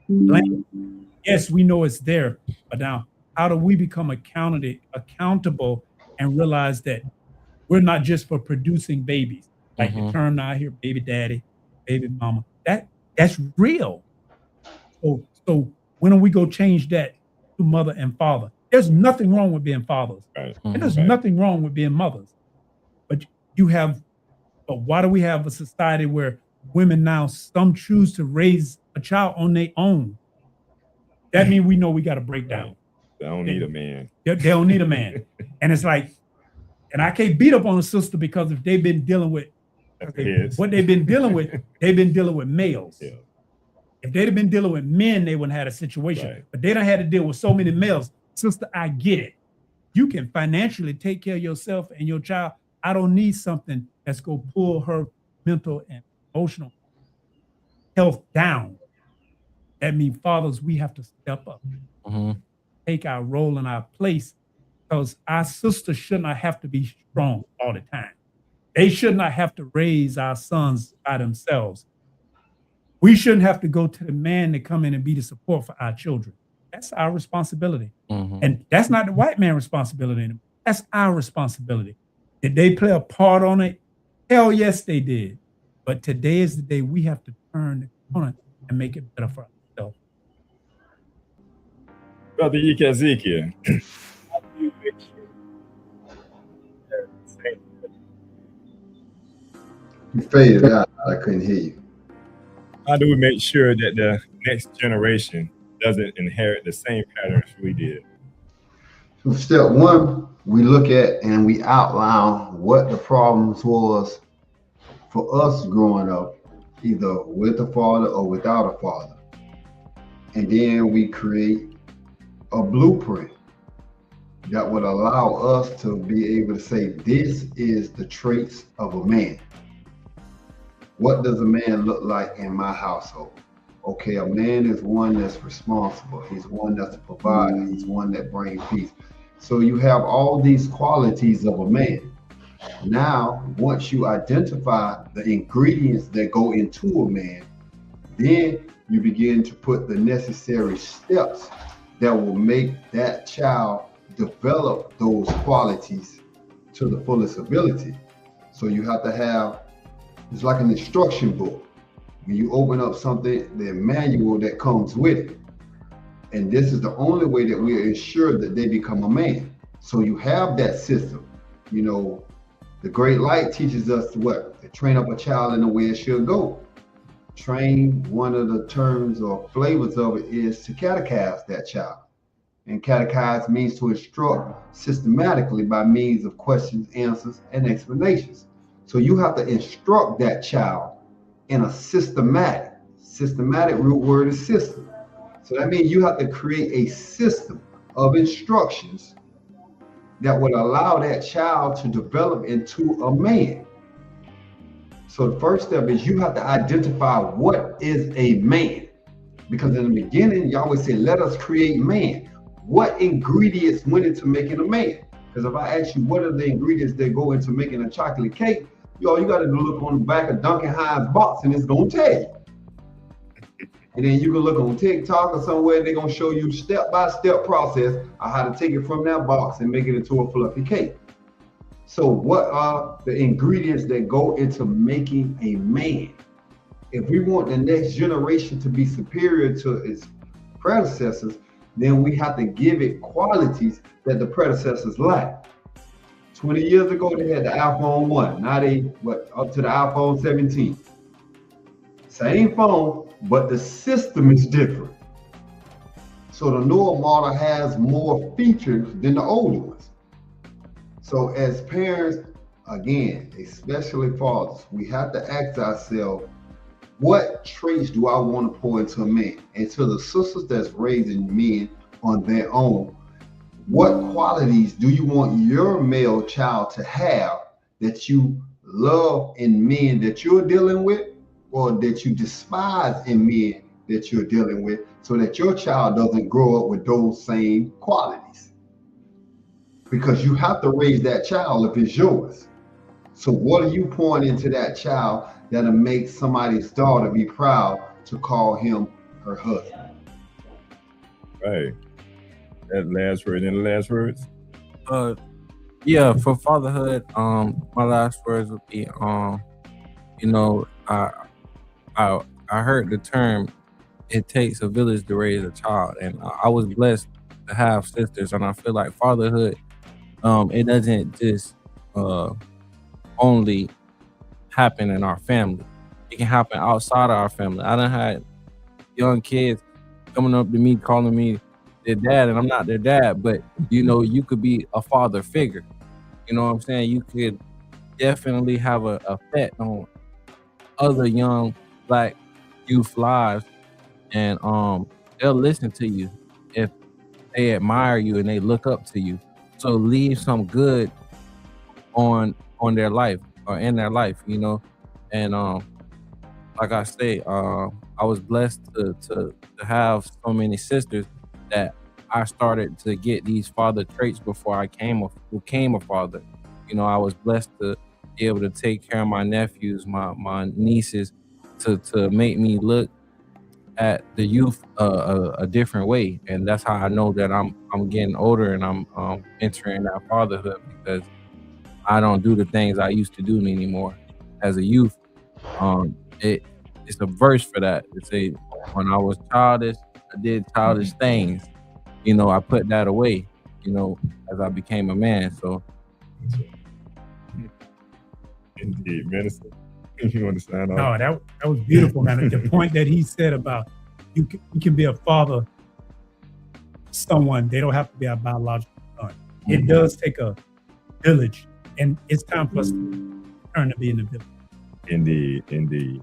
S4: blame. Yes, we know it's there, but now how do we become accountable and realize that we're not just for producing babies, like the term now here, baby daddy, baby mama. That's real. So when do we go change that to mother and father? There's nothing wrong with being fathers, and there's nothing wrong with being mothers. But why do we have a society where women now, some choose to raise a child on their own? That means we know we got to break down.
S3: They don't need a man.
S4: They don't need a man. And it's like, and I can't beat up on a sister because if they've been dealing with what they've been dealing with, they've been dealing with males. Yeah. If they'd have been dealing with men, they wouldn't have had a situation. Right. But they don't have to deal with so many males. Sister, I get it. You can financially take care of yourself and your child. I don't need something that's going to pull her mental and emotional health down. That means fathers, we have to step up, take our role and our place, because our sisters should not have to be strong all the time. They should not have to raise our sons by themselves. We shouldn't have to go to the man to come in and be the support for our children. That's our responsibility. And that's not the white man's responsibility anymore. That's our responsibility. Did they play a part on it? Hell yes, they did. But today is the day we have to turn the corner and make it better for ourselves.
S3: Brother Ike Ezekiel, how do you make sure
S5: you faded out? I couldn't hear you.
S3: How do we make sure that the next generation doesn't inherit the same patterns we did?
S5: So step one, we look at and we outline what the problems was for us growing up, either with a father or without a father. And then we create a blueprint that would allow us to be able to say, this is the traits of a man. What does a man look like in my household? Okay, a man is one that's responsible. He's one that's a provider. He's one that brings peace. So you have all these qualities of a man. Now, once you identify the ingredients that go into a man, then you begin to put the necessary steps that will make that child develop those qualities to the fullest ability. So you have to have, it's like an instruction book. When you open up something, the manual that comes with it. And this is the only way that we ensure that they become a man. So you have that system. You know, the Great Light teaches us what? To train up a child in the way it should go. Train, one of the terms or flavors of it is to catechize that child. And catechize means to instruct systematically by means of questions, answers, and explanations. So you have to instruct that child in a systematic root word is system. So that means you have to create a system of instructions that would allow that child to develop into a man. So the first step is you have to identify what is a man. Because in the beginning, you always say, let us create man. What ingredients went into making a man? Because if I ask you, what are the ingredients that go into making a chocolate cake? All you got to do look on the back of Duncan Hines' box and it's going to tell you. And then you can look on TikTok or somewhere, they're going to show you step-by-step process of how to take it from that box and make it into a fluffy cake. So what are the ingredients that go into making a man? If we want the next generation to be superior to its predecessors, then we have to give it qualities that the predecessors lacked. 20 years ago, they had the iPhone 1. Now up to the iPhone 17. Same phone, but the system is different. So the newer model has more features than the older ones. So as parents, again, especially fathers, we have to ask ourselves, what traits do I want to pour into a man? And to the sisters that's raising men on their own, what qualities do you want your male child to have that you love in men that you're dealing with, or that you despise in men that you're dealing with, so that your child doesn't grow up with those same qualities? Because you have to raise that child if it's yours. So what are you pouring into that child that'll make somebody's daughter be proud to call him her husband?
S3: Right. That last word. Any last words?
S6: Yeah, for fatherhood, my last words would be, you know, I heard the term, it takes a village to raise a child, and I was blessed to have sisters, and I feel like fatherhood, it doesn't just only happen in our family. It can happen outside of our family. I done had young kids coming up to me, calling me their dad, and I'm not their dad, but you know, you could be a father figure. You know what I'm saying? You could definitely have an effect on other young Black youth lives, and they'll listen to you if they admire you and they look up to you. So leave some good on their life or in their life, you know. And like I say, I was blessed to have so many sisters that I started to get these father traits before I became a father. You know, I was blessed to be able to take care of my nephews, my nieces, to make me look at the youth a different way. And that's how I know that I'm getting older and I'm entering that fatherhood, because I don't do the things I used to do anymore. As a youth, it's a verse for that. It say, when I was childish, I did childish things. You know, I put that away, you know, as I became a man. So
S3: Indeed, minister. You want to sign off?
S4: No, that was beautiful, man. The point that he said about you can be a father to someone, they don't have to be a biological son. It does take a village, and it's time for us to turn to be in the village.
S3: Indeed, indeed.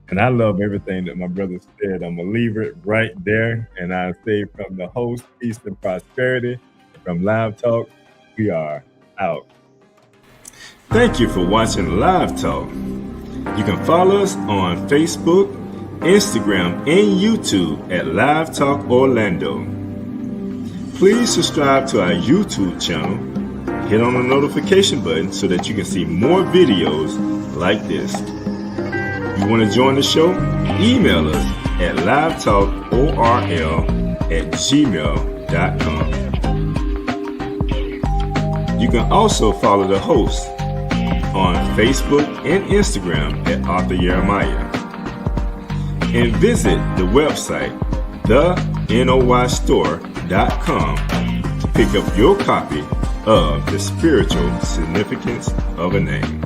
S3: And I love everything that my brother said. I'm going to leave it right there. And I say, from the host, peace and prosperity, from Live Talk, we are out.
S7: Thank you for watching Live Talk. You can follow us on Facebook, Instagram, and YouTube at Live Talk Orlando. Please subscribe to our YouTube channel. Hit on the notification button so that you can see more videos like this. You want to join the show? Email us at livetalkorl@gmail.com. You can also follow the host on Facebook and Instagram at Arthur Jeremiah. And visit the website, thenoystore.com, to pick up your copy of The Spiritual Significance of a Name.